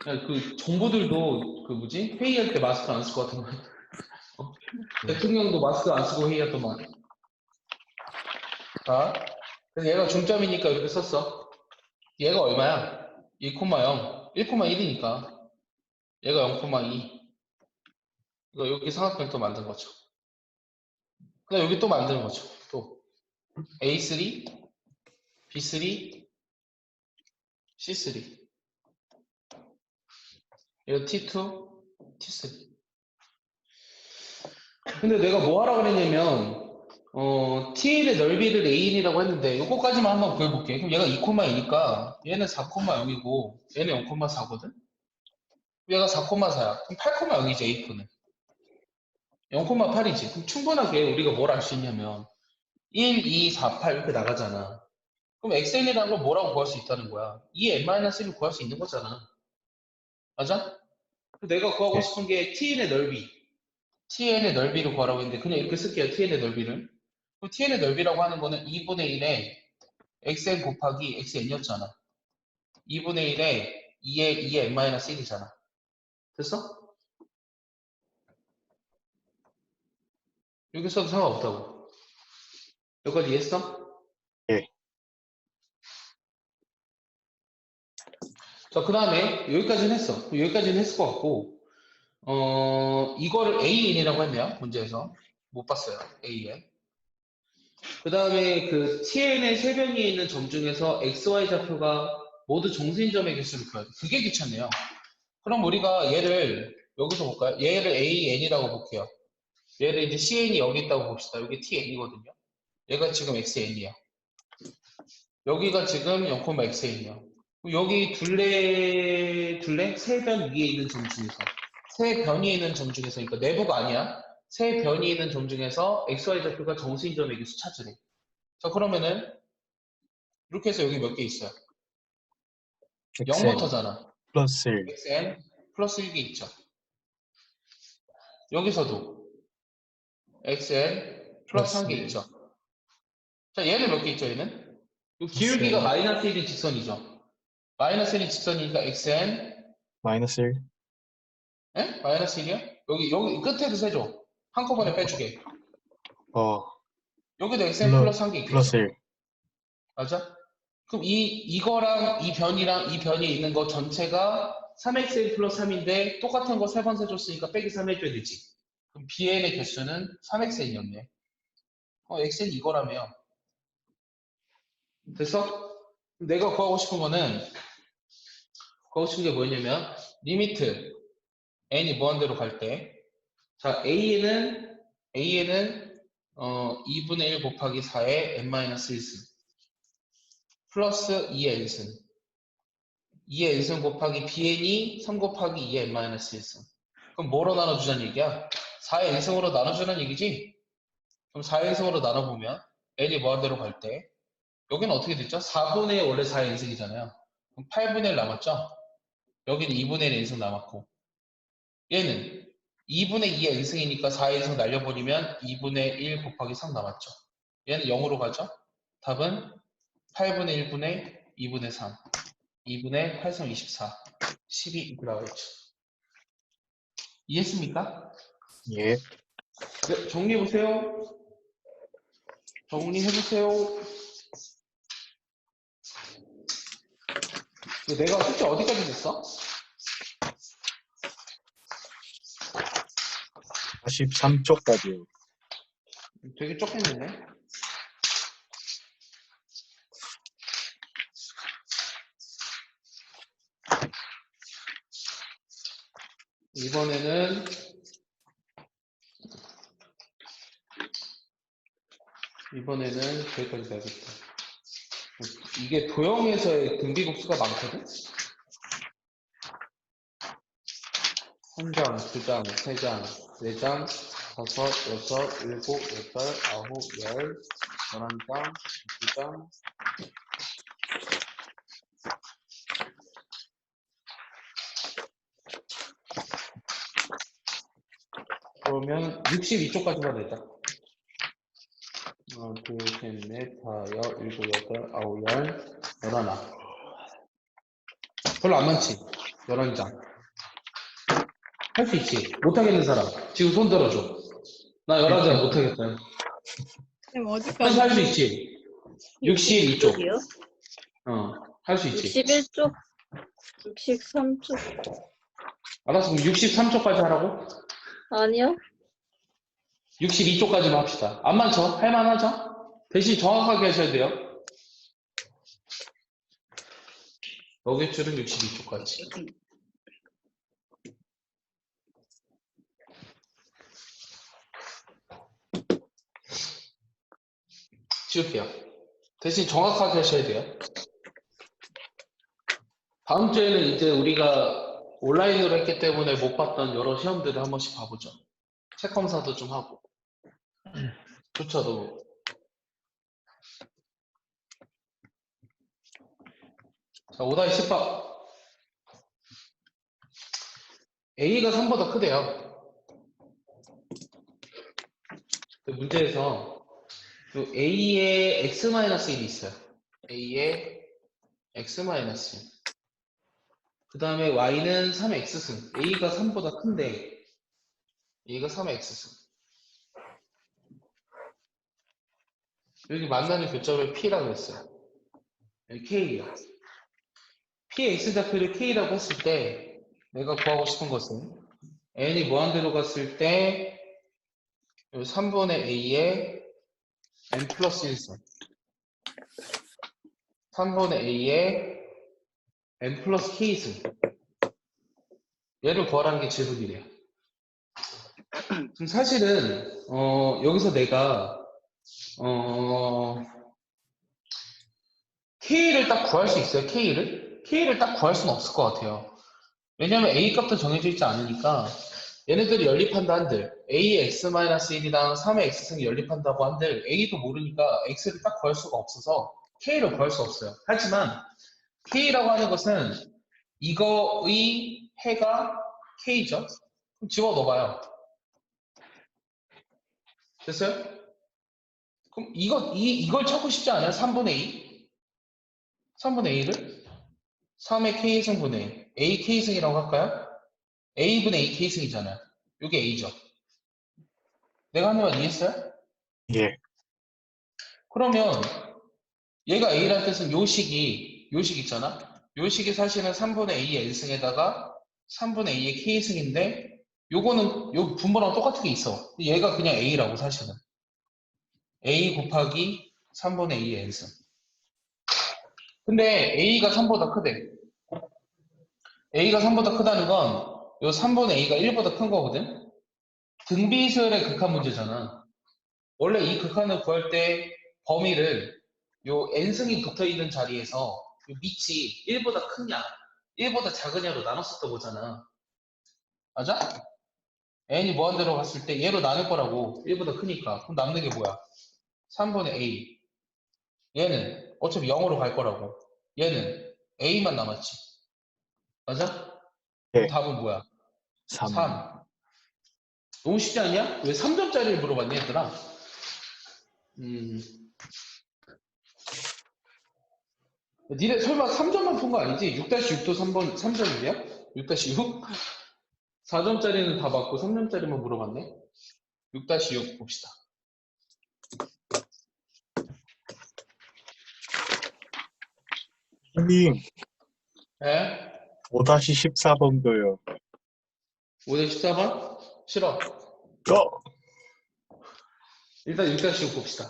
야, 그 정부들도 그 뭐지? 회의할 때 마스크 안 쓸 것 같은 거. 대통령도 마스크 안 쓰고 회의하더만. 자, 그래서 얘가 중점이니까 이렇게 썼어. 얘가 얼마야? 2,0, 1,1이니까. 얘가 0,2. 이거 여기 삼각형을 또 만든 거죠. 그다음 여기 또 만드는 거죠. 또 A3, B3, C3. 이거 T2, T3. 근데 내가 뭐 하라고 그랬냐면 TL의 넓이를 A인이라고 했는데 이거까지만 한번 구해볼게. 그럼 얘가 2,2니까 얘는 4,0이고 얘는 0,4거든? 얘가 4,4야. 그럼 8,0이지 A표는. 0,8이지. 그럼 충분하게 우리가 뭘 알 수 있냐면 1, 2, 4, 8 이렇게 나가잖아. 그럼 XN이라는 걸 뭐라고 구할 수 있다는 거야? 2n-1을 구할 수 있는 거잖아. 맞아? 내가 구하고 예. 싶은 게 TN의 넓이. TN의 넓이를 구하라고 했는데 그냥 이렇게 쓸게요. TN의 넓이를. 그럼 TN의 넓이라고 하는 거는 2분의 1에 xn 곱하기 xn이었잖아. 2분의 1에 2의 n-1이잖아. 됐어? 여기 써도 상관없다고. 여기까지 이해했어? 예. 자, 그 다음에 여기까지는 했어. 여기까지는 했을 것 같고, 이거를 AN이라고 했네요. 문제에서. 못 봤어요. AN. 그 다음에 그 TN의 세 변위에 있는 점 중에서 XY 좌표가 모두 정수인점의 개수를 구해야 돼. 그게 귀찮네요. 그럼 우리가 얘를 여기서 볼까요? 얘를 AN이라고 볼게요. 얘를 이제 CN이 여기 있다고 봅시다. 여기 TN이거든요. 얘가 지금 XN이야. 여기가 지금 0,XN이야. 여기 세 변 위에 있는 점 중에서, 세 변위에 있는 점 중에서, 그러니까 내부가 아니야. 세 변위에 있는 점 중에서 XY 좌표가 정수인점의 개수 찾으래. 자, 그러면은 이렇게 해서 여기 몇 개 있어요? XN 0부터잖아. 플러스 1. XN 플러스 1개 있죠. 여기서도 XN 플러스 1개 있죠. 자, 얘는 몇 개 있죠, 얘는? 이 기울기가 XN. 마이너스 1이 직선이죠. 마이너스 1이 직선이니까 XN, 마이너스 1. 에? 마이너스 1이요? 여기 끝에도 세죠. 한꺼번에 빼주게. 여기도 XN 플러스 1개 있겠죠. 플러스 1. 맞아? 그럼 이거랑 이 변이랑 이 변이 있는 거 전체가 3xn 플러스 3인데 똑같은 거 3번 세줬으니까 빼기 3 해줘야 되지. 그럼 bn의 개수는 3xn이었네. xn 이거라며. 됐어? 내가 구하고 싶은 게 뭐였냐면 리미트 n이 무한대로 갈 때, 자 a는 2분의 1 곱하기 4의 n-1승 플러스 2의 n승 2의 n승 곱하기 bn이 3 곱하기 2의 n-1승. 그럼 뭐로 나눠주자는 얘기야? 4의 n승으로 나눠주는 얘기지? 그럼 4의 n승으로 나눠보면 n이 무한대로 갈 때 여기는 어떻게 됐죠? 4분의 1 원래 4의 n승이잖아요. 그럼 8분의 1 남았죠? 여기는 2분의 1 n승 남았고 얘는 2분의 2의 n승이니까 4의 n승 날려버리면 2분의 1 곱하기 3 남았죠. 얘는 0으로 가죠? 답은 8분의 1분의 2분의 3 2분의 8, 3, 24 12 이렇게 나와있죠. 이해했습니까? 예. 네, 정리해보세요. 정리해보세요. 내가 숙제 어디까지 됐어? 43쪽까지요. 되게 좁겠는데? 이번에는 저기까지 가야겠다. 이게 도형에서의 등비급수가 많거든? 1장, 2장, 3장, 4장, 5, 6, 7, 8, 9, 10, 11장, 12장. 그러면 62쪽까지만 되자. 하나, 둘, 셋, 넷, 다, 여, 일곱, 여덟, 아홉, 열, 11. 별로 안 많지? 11장. 할 수 있지? 못하겠는 사람. 지금 손 들어줘. 나 11장 못하겠다. 쌤 할수 어디까지? 있지? 62쪽. 이요? 할 수 있지? 61쪽, 63쪽. 알았어. 그럼 63쪽까지 하라고? 아니요? 62쪽까지만 합시다. 안 많죠? 할만하죠? 대신 정확하게 하셔야 돼요. 여기 줄은 62쪽까지. 지울게요. 대신 정확하게 하셔야 돼요. 다음 주에는 이제 우리가 온라인으로 했기 때문에 못 봤던 여러 시험들을 한 번씩 봐보죠. 책 검사도 좀 하고. 좋죠, 너무. 자, 5-10번. A가 3보다 크대요. 문제에서 A에 X-1이 있어요. A에 X-1. 그 다음에 Y는 3X승. A가 3보다 큰데 A가 3X승. 여기 만나는 교점을 P라고 했어요. 여기 K예요. px 좌표를 k라고 했을 때 내가 구하고 싶은 것은 n이 무한대로 갔을 때 3분의 a의 n 플러스 1승 3분의 a의 n 플러스 k승 얘를 구하라는 게 질문이래요. 그럼 사실은 여기서 내가 K를 딱 구할 수 있어요? K를 딱 구할 수는 없을 것 같아요. 왜냐면 A 값도 정해져 있지 않으니까 얘네들이 연립한다 한들 A의 x-1이랑 3의 x승이 연립한다고 한들 A도 모르니까 X를 딱 구할 수가 없어서 K를 구할 수 없어요. 하지만 K라고 하는 것은 이거의 해가 K죠? 그럼 집어넣어봐요. 됐어요? 그럼 이걸 찾고 싶지 않아요? 3분의 2? 3분의 A를? 3의 K승분의 A K승이라고 할까요? A분의 A K승이잖아요. 이게 A죠. 내가 하는 말 이해했어요? 예. 그러면 얘가 A라는 뜻은 요식 있잖아? 요식이 사실은 3분의 A의 N승에다가 3분의 A의 K승인데 요거는 요 분모랑 똑같은 게 있어. 얘가 그냥 A라고 사실은. A 곱하기 3분의 A의 N승. 근데 A가 3보다 크대. A가 3보다 크다는 건 요 3분의 A가 1보다 큰 거거든? 등비수열의 극한 문제잖아. 원래 이 극한을 구할 때 범위를 요 n승이 붙어 있는 자리에서 요 밑이 1보다 크냐, 1보다 작으냐로 나눴었던 거잖아. 맞아? n이 무한대로 갔을 때 얘로 나눌 거라고 1보다 크니까. 그럼 남는 게 뭐야? 3분의 a. 얘는 어차피 0으로 갈 거라고. 얘는 a만 남았지. 맞아? 그럼 예. 답은 뭐야? 3. 3. 너무 쉽지 않냐? 왜 3점짜리를 물어봤니, 얘들아? 니네 설마 3점만 푼 거 아니지? 6-6도 3번, 3점인데요? 6-6? 4점짜리는 다 맞고 3점짜리만 물어봤네? 6-6 봅시다. 형님, 에? 5-14번도요. 5-14번? 싫어. 일단 6-6 봅시다.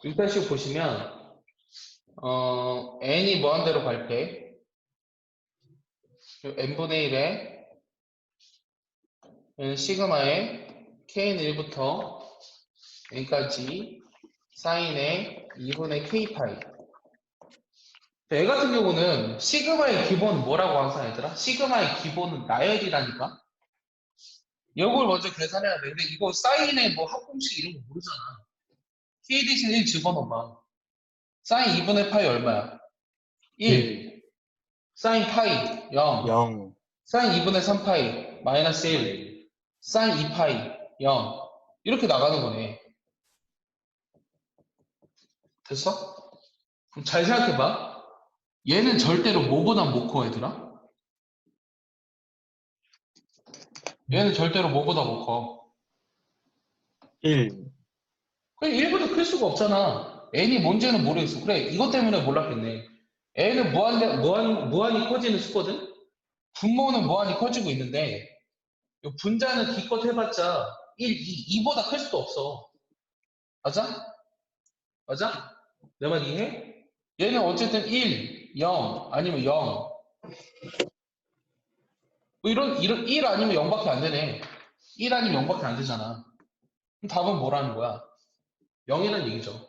6-6 보시면, n이 무한대로 갈 때, n분의 1에, 얘는 시그마에 k는 1부터 n까지 사인의 2분의 k파이. 얘 같은 경우는 시그마의 기본은 뭐라고 항상 얘들아? 시그마의 기본은 나열이라니까? 이걸 먼저 계산해야 돼. 근데 이거 사인의 뭐 합공식 이런 거 모르잖아. k 대신 1 집어넣어봐. 사인 2분의 파이 얼마야? 1. 사인 파이 0. 0. 사인 2분의 3파이 마이너스 1. 사인 2파이 0. 이렇게 나가는 거네. 됐어? 그럼 잘 생각해봐. 얘는 절대로 뭐보다 못 커, 얘들아? 얘는 절대로 뭐보다 못 커. 1. 그래, 1보다 클 수가 없잖아. n이 뭔지는 모르겠어. 그래, 이것 때문에 몰랐겠네. n은 무한히 커지는 수거든? 분모는 무한히 커지고 있는데, 요 분자는 기껏 해봤자 1, 2, 2보다 클 수도 없어. 맞아? 맞아? 내 말 이해해? 얘는 어쨌든 1, 0, 아니면 0. 뭐 이런 1 아니면 0밖에 안 되네. 1 아니면 0밖에 안 되잖아. 그럼 답은 뭐라는 거야? 0이라는 얘기죠.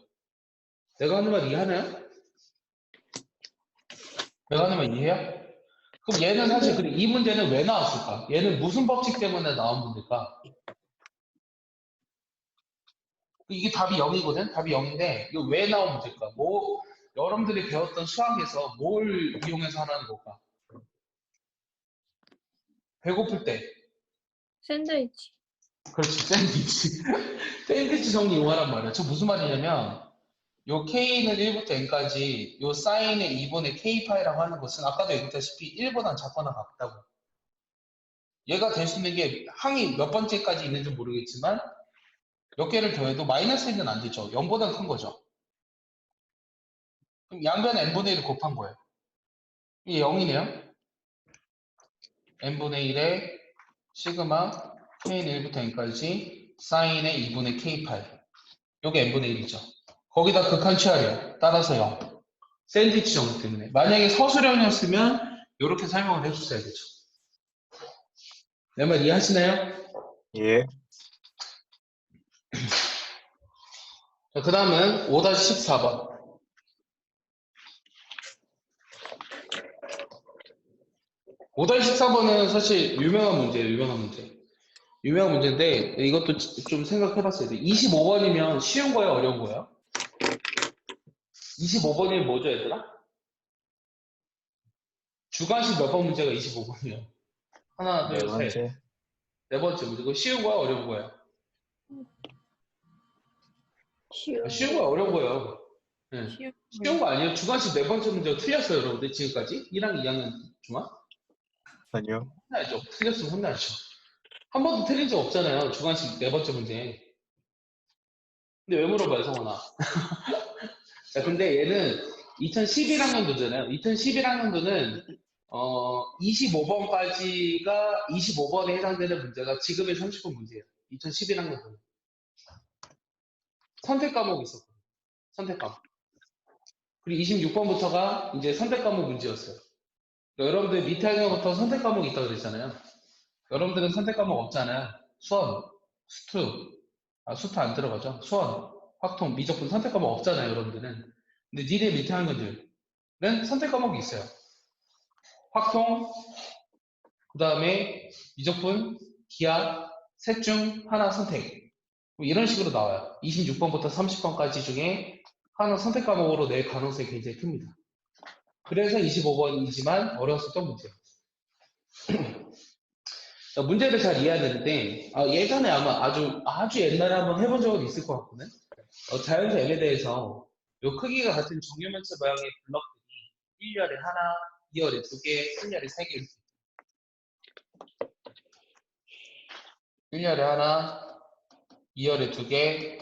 내가 하는 말 이해하나요? 내가 하는 말 이해해요? 그럼 얘는 사실 그래 이 문제는 왜 나왔을까? 얘는 무슨 법칙 때문에 나온 문제일까? 이게 답이 0이거든? 답이 0인데 이거 왜 나온 문제일까? 뭐 여러분들이 배웠던 수학에서 뭘 이용해서 하라는 걸까? 배고플 때 샌드위치. 그렇지 샌드위치 샌드위치 정리 이용하란 말이야. 저 무슨 말이냐면 요 k는 1부터 n까지 요 사인의 2분의 k파이라고 하는 것은 아까도 얘기했다시피 1보단 작거나 같다고. 얘가 될 수 있는 게 항이 몇 번째까지 있는지 모르겠지만 몇 개를 더해도 마이너스 1은 안 되죠. 0보다 큰 거죠. 그럼 양변에 n분의 1을 곱한 거예요. 이게 0이네요. n분의 1에 시그마 k는 1부터 n까지 사인의 2분의 k8. 요게 n분의 1이죠. 거기다 극한 취하래요. 따라서 0. 샌드위치 정리 때문에. 만약에 서술형이었으면 이렇게 설명을 해줬어야 되죠. 내 말 이해하시나요? 예. 그 다음은 5-14번. 5-14번은 사실 유명한 문제예요. 유명한 문제인데 이것도 좀 생각해봤어야 돼. 25번이면 쉬운 거예요? 어려운 거예요? 25번이면 뭐죠, 얘들아? 주관식 몇 번 문제가 25번이에요? 하나, 네 둘, 셋. 번째. 네 번째 문제. 그거 쉬운 거야? 어려운 거예요? 쉬운 거야? 어려운 거예요? 네. 쉬운 거 아니에요? 주관식 네 번째 문제가 틀렸어요, 여러분들 지금까지? 1학년, 2학년 중학? 아니요. 혼나야죠. 틀렸으면 혼나야죠. 한 번도 틀린 적 없잖아요. 주관식 네 번째 문제. 근데 왜 물어봐요, 성원아? 자, 근데 얘는 2011학년도잖아요. 2011학년도는 25번까지가 25번에 해당되는 문제가 지금의 30번 문제예요. 2011학년도는. 선택 과목이 있었거든요. 선택 과목. 그리고 26번부터가 이제 선택 과목 문제였어요. 그러니까 여러분들 밑에 학년부터 선택 과목이 있다고 그랬잖아요. 여러분들은 선택 과목 없잖아요. 수원, 수투, 수투 안 들어가죠. 수원, 확통, 미적분 선택 과목 없잖아요, 여러분들은. 근데 니네 밑에 학년들은 선택 과목이 있어요. 확통, 그 다음에 미적분, 기하, 셋 중 하나 선택. 뭐 이런 식으로 나와요. 26번부터 30번까지 중에 하나 선택 과목으로 낼 가능성이 굉장히 큽니다. 그래서 25번이지만 어려웠었던 문제예요. 문제를 잘 이해해야 되는데 예전에 아마 아주 옛날에 한번 해본 적은 있을 것 같거든. 자연수 M에 대해서 요 크기가 같은 정유면체 모양의 블럭들이 1열에 하나, 2열에 2개, 3열에 3개 이렇게 1열에 하나, 2열에 2개,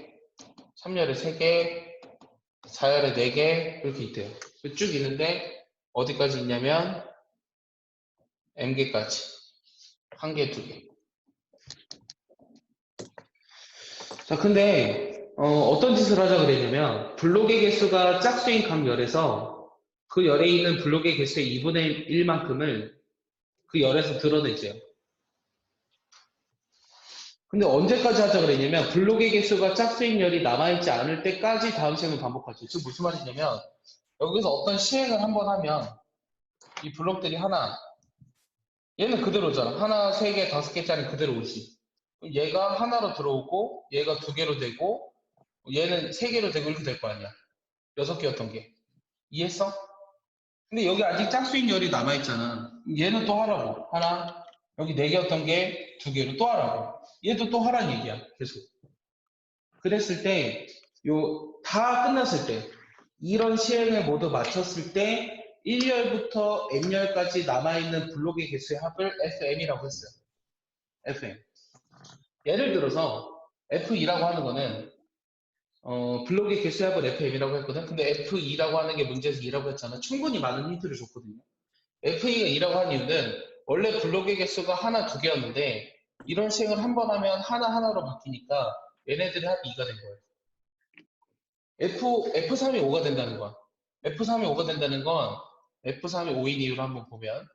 3열에 3개, 4열에 4개 이렇게 있대요. 쭉 있는데 어디까지 있냐면 M개까지. 1개, 2개. 자, 근데 어떤 짓을 하자 그랬냐면 블록의 개수가 짝수인 각 열에서 그 열에 있는 블록의 개수의 2분의 1만큼을 그 열에서 드러내죠. 근데 언제까지 하자 그랬냐면 블록의 개수가 짝수인 열이 남아있지 않을 때까지 다음 시행을 반복하죠. 즉 무슨 말이냐면 여기서 어떤 시행을 한번 하면 이 블록들이 하나 얘는 그대로잖아. 하나, 3개, 5개짜리 그대로 오지. 얘가 하나로 들어오고 얘가 2개로 되고 얘는 3개로 되고 이렇게 될 거 아니야. 6개였던 게. 이해했어? 근데 여기 아직 짝수인 열이 남아있잖아. 얘는 또 하라고. 하나, 여기 4개였던 게 2개로 또 하라고. 얘도 또 하라는 얘기야. 계속. 그랬을 때, 다 끝났을 때, 이런 시행을 모두 마쳤을 때, 1열부터 n열까지 남아있는 블록의 개수의 합을 fm이라고 했어요. fm. 예를 들어서, f2라고 하는 거는, 블록의 개수의 합을 fm이라고 했거든. 근데 f2라고 하는 게 문제에서 2라고 했잖아. 충분히 많은 힌트를 줬거든요. f2가 2라고 하는 이유는, 원래 블록의 개수가 하나, 2개였는데, 이런 시행을 한 번 하면 하나하나로 바뀌니까, 얘네들의 합이 2가 된 거예요. F3이 5가 된다는 거야. F3이 5가 된다는 건 F3이 5인 이유를 한번 보면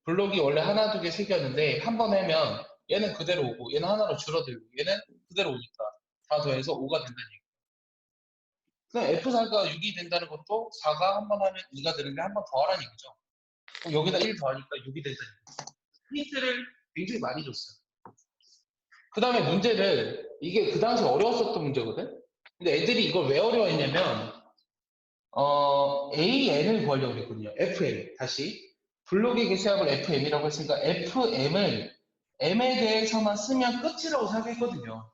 블록이 원래 하나, 두 개, 세 개였는데 한 번 하면 얘는 그대로 오고 얘는 하나로 줄어들고 얘는 그대로 오니까 다 더해서 5가 된다는 얘기야. 그럼 F4가 6이 된다는 것도 4가 한 번 하면 2가 되는데 한 번 더 하라는 얘기죠. 그럼 여기다 1 더하니까 6이 된다는 얘기죠. 힌트를 굉장히 많이 줬어요. 그 다음에 문제를 이게 그 당시 어려웠었던 문제거든. 근데 애들이 이걸 왜 어려워했냐면 AN을 구하려고 했거든요. FM. 다시. 블록의 개수합을 FM이라고 했으니까 FM을 M에 대해서만 쓰면 끝이라고 생각했거든요.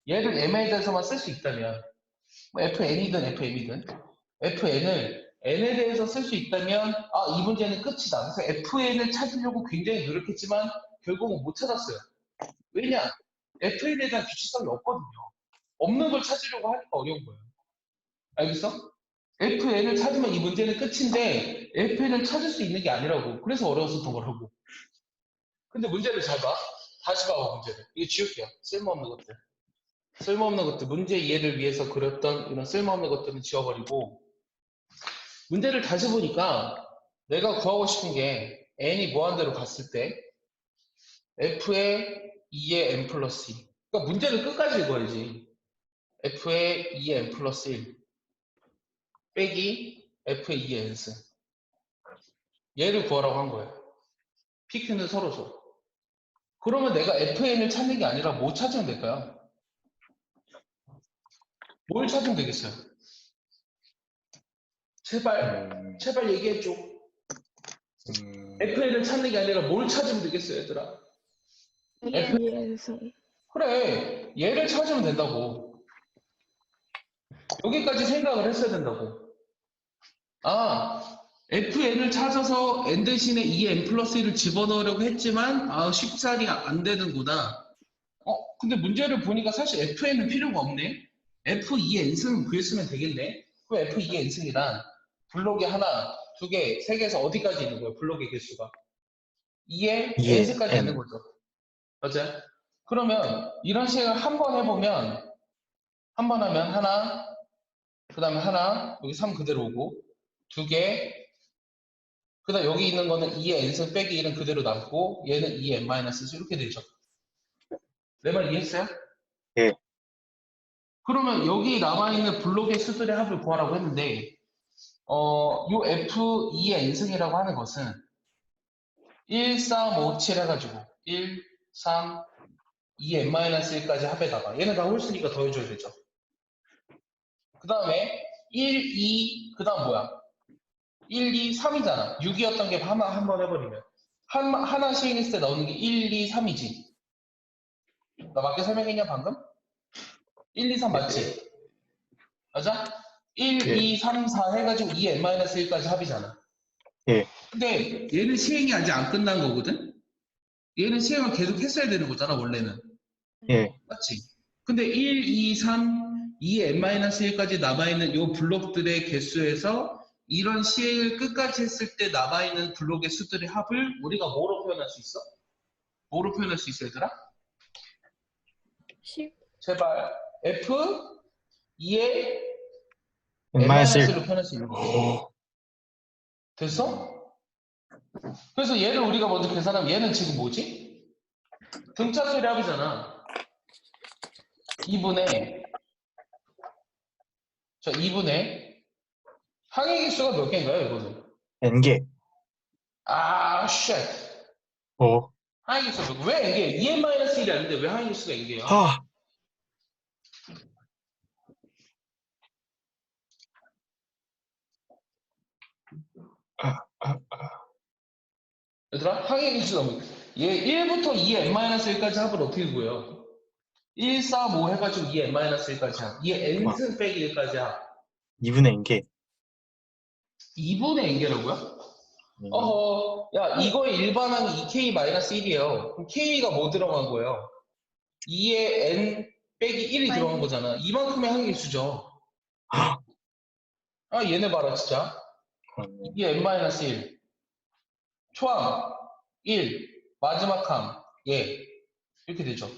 얘를 M에 대해서만 쓸 수 있다면, 뭐 FN이든 FM이든, FN을 N에 대해서 쓸 수 있다면, 이 문제는 끝이다. 그래서 FN을 찾으려고 굉장히 노력했지만, 결국은 못 찾았어요. 왜냐? FN에 대한 규칙성이 없거든요. 없는 걸 찾으려고 하니까 어려운 거예요. 알겠어? FN을 찾으면 이 문제는 끝인데 FN을 찾을 수 있는 게 아니라고. 그래서 어려웠었던 거라고. 근데 문제를 잘 봐. 다시 봐봐 문제를. 이거 지울게요. 쓸모없는 것들. 쓸모없는 것들. 문제 이해를 위해서 그렸던 이런 쓸모없는 것들은 지워버리고 문제를 다시 보니까 내가 구하고 싶은 게 n이 무한대로 갔을 때 f의 2의 n 플러스 2. 그러니까 문제를 끝까지 읽어야지. f의 2의 n 플러스 1 빼기 f의 2의 n승. 얘를 구하라고 한 거예요. PQ는 서로 줘. 그러면 내가 FN을 찾는 게 아니라 뭐 찾으면 될까요? 뭘 찾으면 되겠어요? 제발 얘기해줘. FN을 찾는 게 아니라 뭘 찾으면 되겠어요, 얘들아? 이해해서. 그래, 얘를 찾으면 된다고. 여기까지 생각을 했어야 된다고. 아, FN을 찾아서 n 대신에 2n 플러스 1을 집어넣으려고 했지만 쉽사리 안 되는구나. 근데 문제를 보니까 사실 FN은 필요가 없네. F2N승 구했으면 되겠네. 그럼 F2N승이란 블록이 하나, 두 개, 세 개에서 어디까지 있는 거예요? 블록의 개수가. 2에 2에 N승까지 N. 있는 거죠. 맞아요? 그러면 이런 식을 한 번 해보면 한 번 하면 하나, 그 다음에 하나, 여기 3 그대로 오고 두 개, 그 다음 여기 있는 거는 2의 N승 빼기 1은 그대로 남고 얘는 2의 N-1 이렇게 되죠. 내 말 이해했어요? 예. 그러면 여기 남아있는 블록의 수들의 합을 구하라고 했는데 요 F2의 n승이라고 하는 것은 1, 3, 5, 7 해가지고 1, 3, 2, n-1까지 합에다가 얘는 다 홀수니까 더해줘야 되죠. 그 다음에 1, 2, 그 다음 뭐야? 1, 2, 3이잖아. 6이었던 게 하나 한 번 해버리면 하나씩 했을 때 나오는 게 1, 2, 3이지. 나 맞게 설명했냐 방금? 1, 2, 3 맞지? 맞아? 1, 예. 2, 3, 4 해가지고 2, n-1까지 합이잖아. 예. 근데 얘는 시행이 아직 안 끝난 거거든? 얘는 시행을 계속 했어야 되는 거잖아, 원래는. 예. 맞지? 근데 1, 2, 3, 2, n-1까지 남아있는 이 블록들의 개수에서 이런 시행을 끝까지 했을 때 남아있는 블록의 수들의 합을 우리가 뭐로 표현할 수 있어? 뭐로 표현할 수 있어, 얘들아? 10. 제발. F, 2의 N-1. n-1로 표현할 수 있는 거. 됐어? 그래서 얘를 우리가 먼저 계산하면 얘는 지금 뭐지? 등차수의 합이잖아. 2분의 2분의 항의 개수가 몇 개인가요, 이거는? N개. 쉣. 오. 항의 개수가 몇 개? 왜 N개? 2n-1이 아닌데 왜 항의 개수가 N개야? 하. 얘들아, 항의 개수가 몇 개? 얘 1부터 2n-1까지 합을 어떻게 구해요? 1, 4, 5 해가지고 2n-1까지 합. 2의 n승 빼기 1까지 합. 2분의 N개. 2분의 N개라고요? 야, 이거의 일반항이 2k-1이에요. 그럼 k가 뭐 들어간 거예요? 2의 n 빼기 1이 들어간 거잖아. 이만큼의 항의 개수죠. 얘네 봐라, 진짜. 2의 n-1. 초항 1. 마지막 항 예. 이렇게 되죠.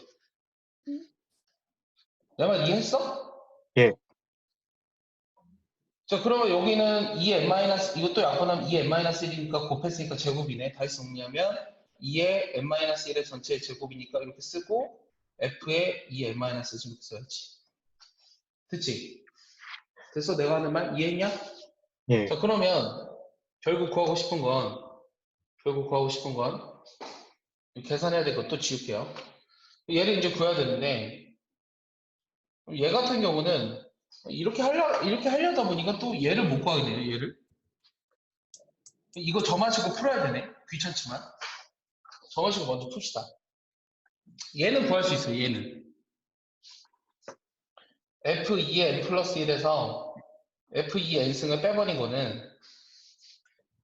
내 말 이해했어? 예. 자, 그러면 여기는 2n- 이것도 약분하면 2n-1이니까 곱했으니까 제곱이네. 다시 정리하면 2의 n-1의 전체 제곱이니까 이렇게 쓰고 f의 2n-1을 이렇게 써야지. 됐지? 됐어? 내가 하는 말 이해했냐? 예. 자, 그러면 결국 구하고 싶은 건 계산해야 될 것도 지울게요. 얘를 이제 구해야 되는데 얘 같은 경우는 이렇게 하려다 보니까 또 얘를 못 구하게 돼요. 얘를. 이거 점하시고 풀어야 되네. 귀찮지만. 점하시고 먼저 풉시다. 얘는 구할 수 있어요. 얘는. F2의 n 플러스 1에서 F2의 n승을 빼버린 거는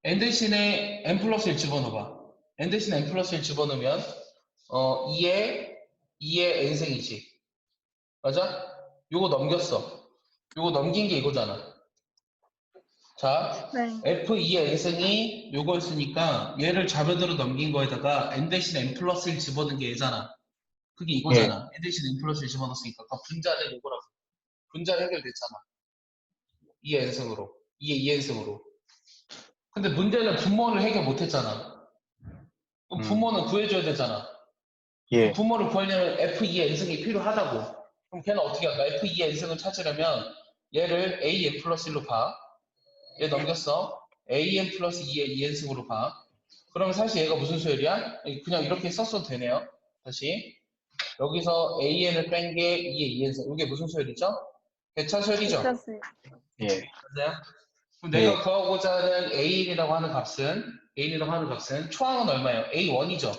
n 대신에 n 플러스 1 집어넣어봐. n 대신에 n 플러스 1 집어넣으면 2의 n승이지. 맞아? 요거 넘겼어. 요거 넘긴 게 이거잖아. 자, 네. F2의 n승이 요거였으니까 얘를 좌변으로 넘긴 거에다가 n 대신 n 플러스 1 집어넣은 게 얘잖아. 그게 이거잖아. n 대신 n 플러스 1 집어넣었으니까. 그러니까 분자는 이거라고. 분자 해결됐잖아. 2의 n승으로. 2의 2n승으로. 근데 문제는 분모를 해결 못했잖아. 그럼 분모는 구해줘야 되잖아. 예, 분모를 구하려면 F2의 n승이 필요하다고. 그럼 걔는 어떻게 할까? F2의 n승을 찾으려면 얘를 AN 플러스 1로 봐. 얘 넘겼어. AN 플러스 2의 2n승으로 봐. 그러면 사실 얘가 무슨 수열이야? 그냥 이렇게 썼어도 되네요. 다시. 여기서 AN을 뺀 게 2의 2n승. 이게 무슨 수열이죠? 대차수열이죠? 됐어요. 예, 맞아요? 그럼 예. 내가 구하고자 하는 A인이라고 하는 값은 초항은 얼마예요? A1이죠.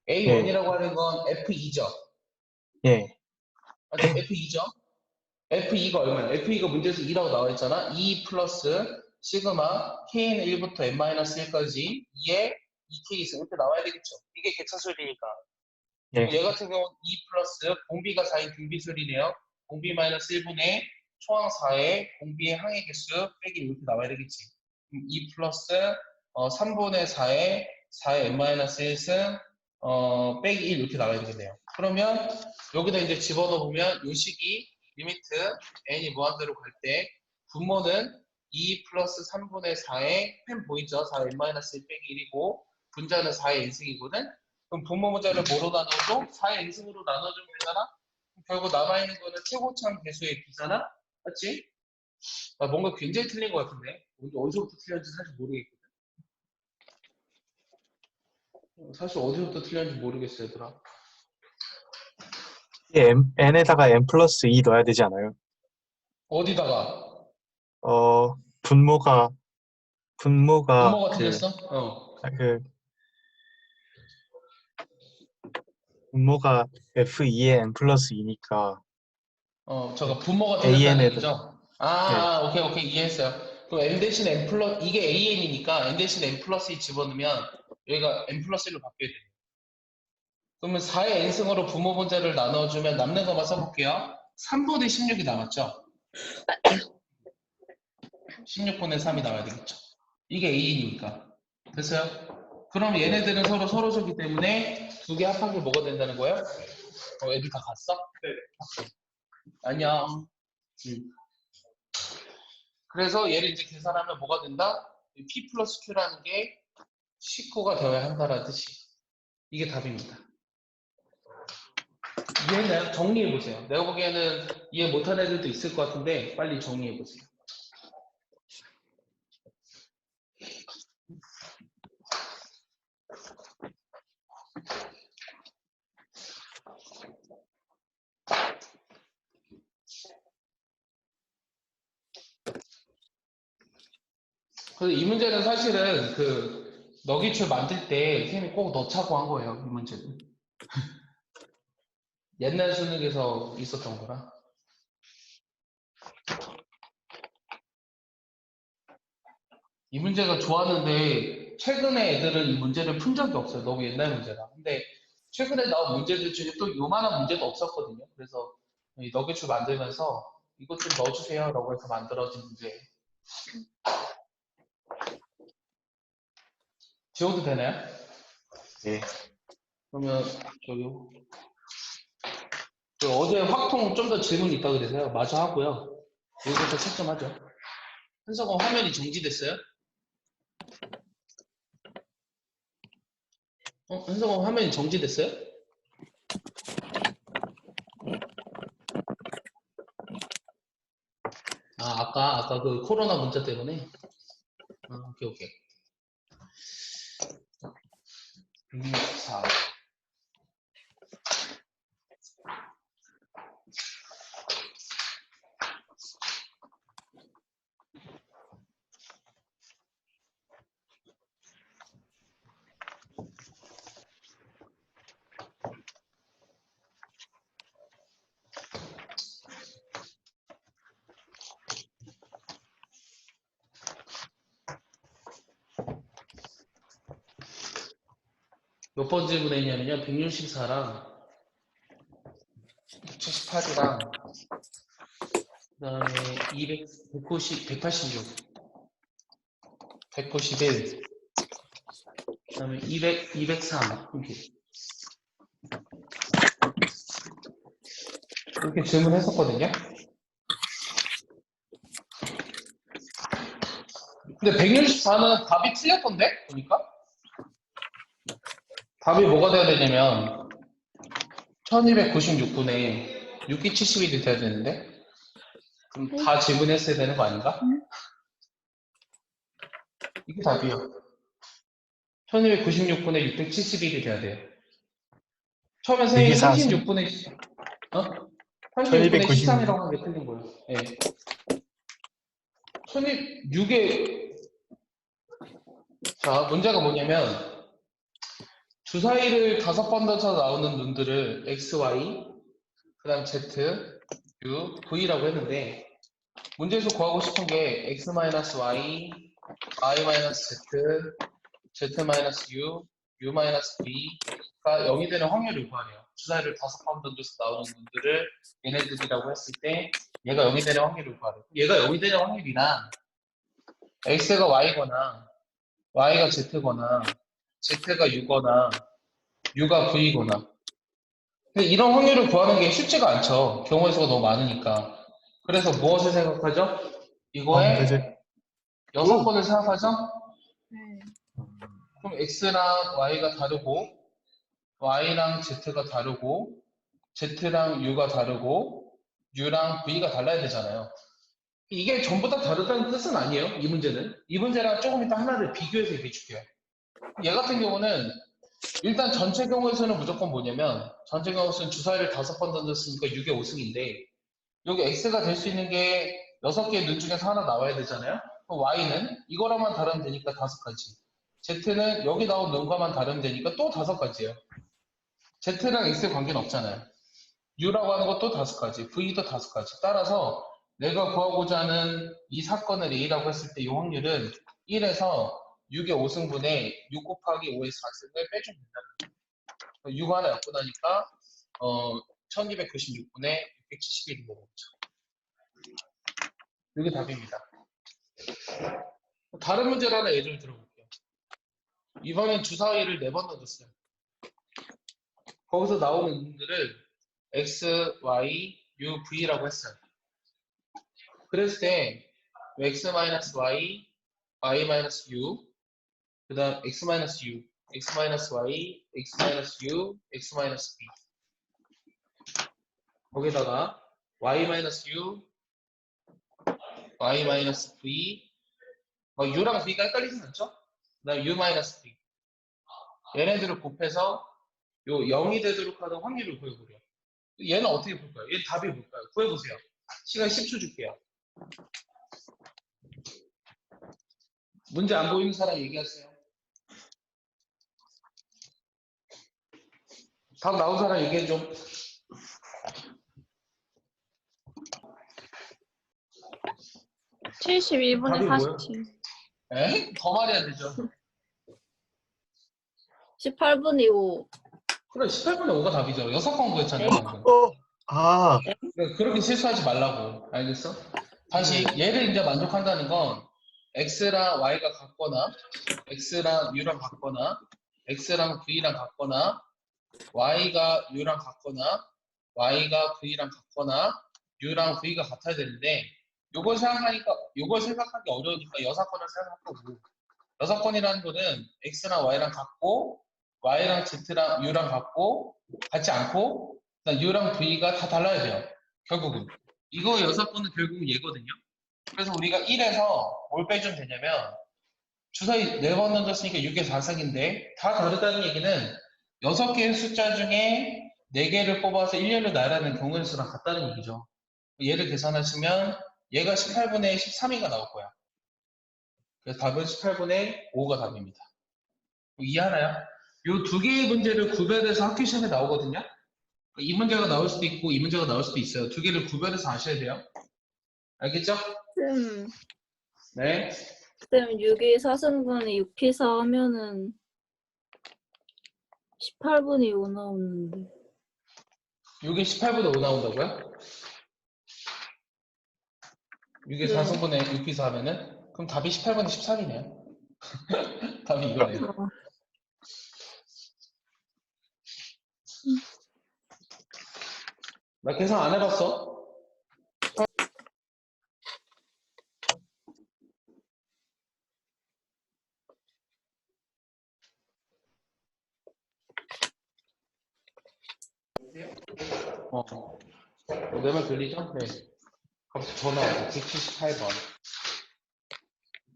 A1이라고 하는 건 F2죠. 예, 맞죠? F2죠. F2가 얼마예요? F2가 문제에서 2라고 나와 있잖아. 2 플러스 시그마 K는 1부터 n-1까지 2에 2K 있으면 이렇게 나와야 되겠죠. 이게 개차수열이니까. 예, 얘 같은 경우는 2 플러스 공비가 4인 등비수열이네요. 공비 마이너스 1분의 초항 4의 공비의 항의 개수 빼기 이렇게 나와야 되겠지. 2 플러스 3분의 4의 n-1승 빼기 1 이렇게 나와야 되겠네요. 그러면 여기다 이제 집어넣으면 요 식이 리미트 n이 무한대로 갈 때 분모는 2 플러스 3분의 4의 펜 보이죠? 4의 n-1 빼기 1이고 분자는 4의 n승이거든? 그럼 분모 문자를 뭐로 나눠도 4의 n승으로 나눠주면 되잖아? 결국 남아있는 거는 최고참 개수의 비잖아? 맞지? 나 뭔가 굉장히 틀린 것 같은데 어디서부터 틀렸는지 사실 모르겠거든. 사실 어디서부터 틀렸는지 모르겠어 얘들아. n에다가 n 플러스 2 넣어야 되지 않아요? 어디다가? 분모가 분모가 그, 틀렸어? 그, 분모가 F2의 n 플러스 2니까 저거 분모가 틀렸다는 AN에다, 얘기죠? 예, 오케이 이해했어요. 그럼 n 대신 n 플러스 이게 an이니까 n 대신 n 플러스 2 집어넣으면 여기가 n 플러스 1로 바뀌어야 돼. 그러면 4의 n승으로 분모 분자를 나눠주면 남는 것만 써볼게요. 3분의 16이 남았죠? 16분의 3이 나와야 되겠죠. 이게 A이니까. 됐어요? 그럼 얘네들은 서로 줬기 때문에 두 개 합한 게 뭐가 된다는 거예요? 애들 다 갔어? 네. 안녕. 그래서 얘를 이제 계산하면 뭐가 된다? P 플러스 Q라는 게 19가 되어야 한다라는 뜻이. 이게 답입니다. 이해했나요? 정리해보세요. 내가 보기에는 이해 못한 애들도 있을 것 같은데 빨리 정리해보세요. 그래서 이 문제는 사실은 그 너기출 만들 때 선생님이 꼭 넣자고 한 거예요. 이 문제는. 옛날 수능에서 있었던 거라. 이 문제가 좋았는데 최근에 애들은 이 문제를 푼 적이 없어요. 너무 옛날 문제라. 근데 최근에 나온 문제들 중에 또 요만한 문제도 없었거든요. 그래서 이 너기출 만들면서 이것 좀 넣어주세요 라고 해서 만들어진 문제예요. 지워도 되나요? 예, 그러면 저기 어제 확통 좀 더 질문 있다 그래서요. 마저 하고요. 이것부터 채점하죠. 현석은 화면이 정지됐어요? 현석은 화면이 정지됐어요? 아까 그 코로나 문자 때문에? 오케이. 164. 몇 번 질문했냐면요. 164랑 178이랑 그 다음에 186. 191, 그 다음에 200, 203 이렇게 질문했었거든요. 근데 164는 답이 틀렸던데? 보니까? 답이 뭐가 돼야 되냐면 1296분에 6기 71이 돼야 되는데 그럼 다 지분했어야 되는 거 아닌가? 이게 답이요. 1296분에 671이 돼야 돼요. 처음에 선생님이 624. 36분에 36분에 13이라고 한 게 틀린 거예요. 예. 6에 자 문제가 뭐냐면 주사위를 5번 던져 나오는 눈들을 x, y, 그 다음 z, u, v라고 했는데 문제에서 구하고 싶은 게 x-y, y-z, z-u, u-v가 0이 되는 확률을 구하래요. 주사위를 5번 던져서 나오는 눈들을 얘네들이라고 했을 때 얘가 0이 되는 확률을 구하래요. 얘가 0이 되는 확률이란 x가 y거나 y가 z거나 z가 u거나 u가 v거나 근데 이런 확률을 구하는 게 쉽지가 않죠. 경우의 수가 너무 많으니까. 그래서 무엇을 생각하죠? 이거에 이제 6번을 생각하죠? 네. 그럼 x랑 y가 다르고 y랑 z가 다르고 z랑 u가 다르고 u랑 v가 달라야 되잖아요. 이게 전부 다 다르다는 뜻은 아니에요. 이 문제는. 이 문제랑 조금 이따 하나를 비교해서 얘기해 줄게요. 얘 같은 경우는 일단 전체 경우의 수는 무조건 뭐냐면 전체 경우의 수는 주사위를 5번 던졌으니까 6의 5승인데 여기 x가 될 수 있는 게 6개의 눈 중에서 하나 나와야 되잖아요. 그럼 y는 이거랑만 다르면 되니까 5가지. z는 여기 나온 눈과만 다르면 되니까 또 5가지예요. z랑 x의 관계는 없잖아요. u라고 하는 것도 5가지, v도 5가지. 따라서 내가 구하고자 하는 이 사건을 a라고 했을 때 이 확률은 1에서 6의 5승분의 6 곱하기 5의 4승을 빼주면 된다는 거예요. 6 하나 엮고 나니까 1296분의 671이 되는 거죠. 이게 답입니다. 다른 문제를 하나 예를 들어볼게요. 이번엔 주사위를 4번 넣어줬어요. 거기서 나오는 눈들을 x, y, u, v라고 했어요. 그랬을 때 x-y, y-u, 그 다음 x-u, x-y, x-u, x-v 거기다가 y-u, y-v u랑 v가 헷갈리진 않죠? 그 다음 u-v 얘네들을 곱해서 요 0이 되도록 하는 확률을 구해보래요. 얘는 어떻게 볼까요? 얘 답이 뭘까요? 구해보세요. 시간 10초 줄게요. 문제 안 보이는 사람 얘기하세요. 답 나온 사람 얘기해 좀. 72분에 답이 뭐예요? 47. 에? 더 말해야 되죠. 18분이 5. 그래 18분의 5가 답이죠. 6번 구했잖아요. 네. 방금. 아, 그러니까 그렇게 실수하지 말라고. 알겠어? 다시 얘를 이제 만족한다는 건 x랑 y가 같거나 x랑 u랑 같거나 x랑 v랑 같거나 y가 u랑 같거나 y가 v랑 같거나 u랑 v가 같아야 되는데 요걸 생각하기 어려우니까 여사건을 생각하고 여사건이라는 거는 x랑 y랑 같고 y랑 z랑 u랑 같고 같지 않고 u랑 v가 다 달라야 돼요. 결국은 이거 여사건은 결국은 얘거든요. 그래서 우리가 1에서 뭘 빼주면 되냐면 주사위 4번 던졌으니까 6의 4승인데 다 다르다는 얘기는 6개의 숫자 중에 4개를 뽑아서 1년을 나열하는 경우의 수랑 같다는 얘기죠. 얘를 계산하시면 얘가 18분의 13이가 나올 거야. 그래서 답은 18분의 5가 답입니다. 이해하나요? 이 두 개의 문제를 구별해서 학교 시험에 나오거든요. 이 문제가 나올 수도 있고 이 문제가 나올 수도 있어요. 두 개를 구별해서 아셔야 돼요. 알겠죠? 네. 쌤 6이 4승분에 6 피서 하면은 18분이 5 나오는데. 6이 18분의 5 나온다고요? 6의 네. 4승분의 6비서 하면은? 그럼 답이 18분의 13이네요. 답이 이거네요. 나 계산 안 해봤어? 내 말 들리죠? 네. 갑자기 전화 왔어. 178번.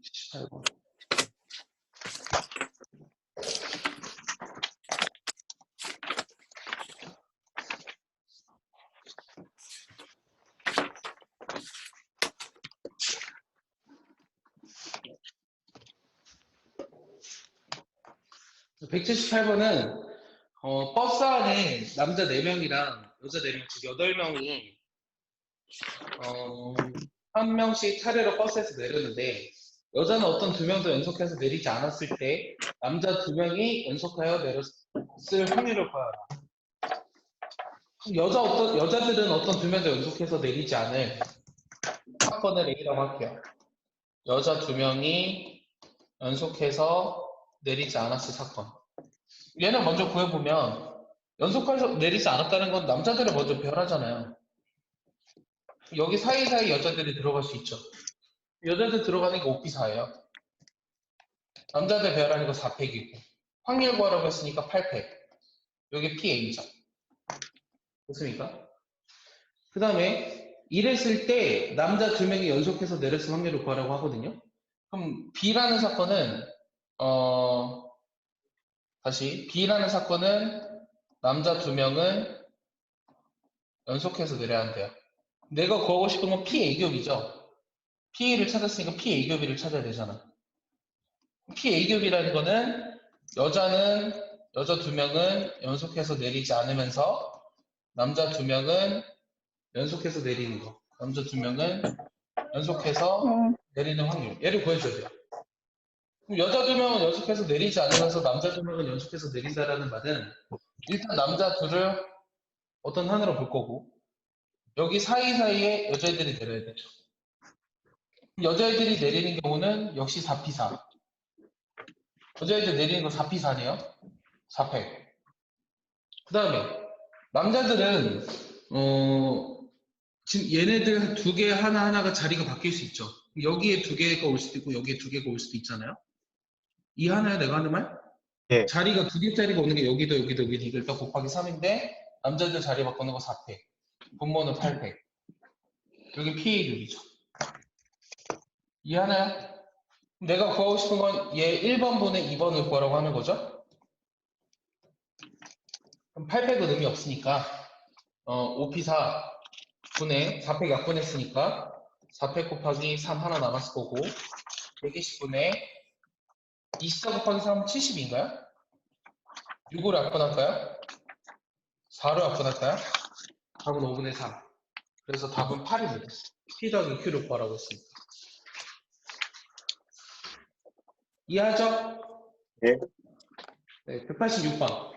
178번. (178번은) 버스 안에 남자 4명이랑 여자 4명, 즉 8명이 한 명씩 차례로 버스에서 내렸는데 여자는 어떤 2명도 연속해서 내리지 않았을 때 남자 2명이 연속하여 내렸을 확률을 구하라. 여자들은 어떤 2명도 연속해서 내리지 않을 사건을 A라고 할게요. 여자 2명이 연속해서 내리지 않았을 사건. 얘는 먼저 구해보면 연속해서 내리지 않았다는 건 남자들을 먼저 배열하잖아요. 여기 사이사이 여자들이 들어갈 수 있죠. 여자들 들어가는 게 5P4예요. 남자들 배열하는 거 4팩이고 확률 구하라고 했으니까 8팩. 여기 PA죠. 됐습니까? 그 다음에 이랬을 때 남자 2명이 연속해서 내렸을 확률을 구하라고 하거든요. 그럼 B라는 사건은 다시 B라는 사건은 남자 2명은 연속해서 내려야 한대요. 내가 구하고 싶은 건 PA겹이죠. PA를 찾았으니까 PA겹이를 찾아야 되잖아. PA겹이라는 거는 여자 2명은 연속해서 내리지 않으면서 남자 2명은 연속해서 내리는 거. 남자 2명은 연속해서 내리는 확률. 얘를 구해줘야 돼요. 그럼 여자 2명은 연속해서 내리지 않으면서 남자 2명은 연속해서 내린다라는 말은 일단 남자 둘을 어떤 하나로 볼 거고 여기 사이사이에 여자애들이 내려야 되죠. 여자애들이 내리는 경우는 역시 4P4. 여자애들 내리는 거 4P4네요. 4팩. 그 다음에 남자들은 지금 얘네들 2개 하나하나가 자리가 바뀔 수 있죠. 여기에 2개가 올 수도 있고 여기에 2개가 올 수도 있잖아요. 이해하나요? 내가 하는 말? 예. 자리가 2개짜리가 오는 게 여기도 이걸 또 곱하기 3인데 남자들 자리 바꾸는 거 4팩. 분모는 8팩. 여기 PA율이죠. 이해하나요? 내가 구하고 싶은 건 얘 1번분의 2번을 구하라고 하는 거죠. 그럼 8팩은 의미 없으니까 5P4 분의 4팩 약분했으니까 4팩 곱하기 3 하나 남았을 거고 120분의 24 곱하기 3은 70인가요? 6으로 약분할까요? 4로 약분할까요? 답은 5분의 3. 그래서 답은 8입니다. P 더하기 Q를 구하라고 했습니다. 이해하죠? 네. 네, 186번.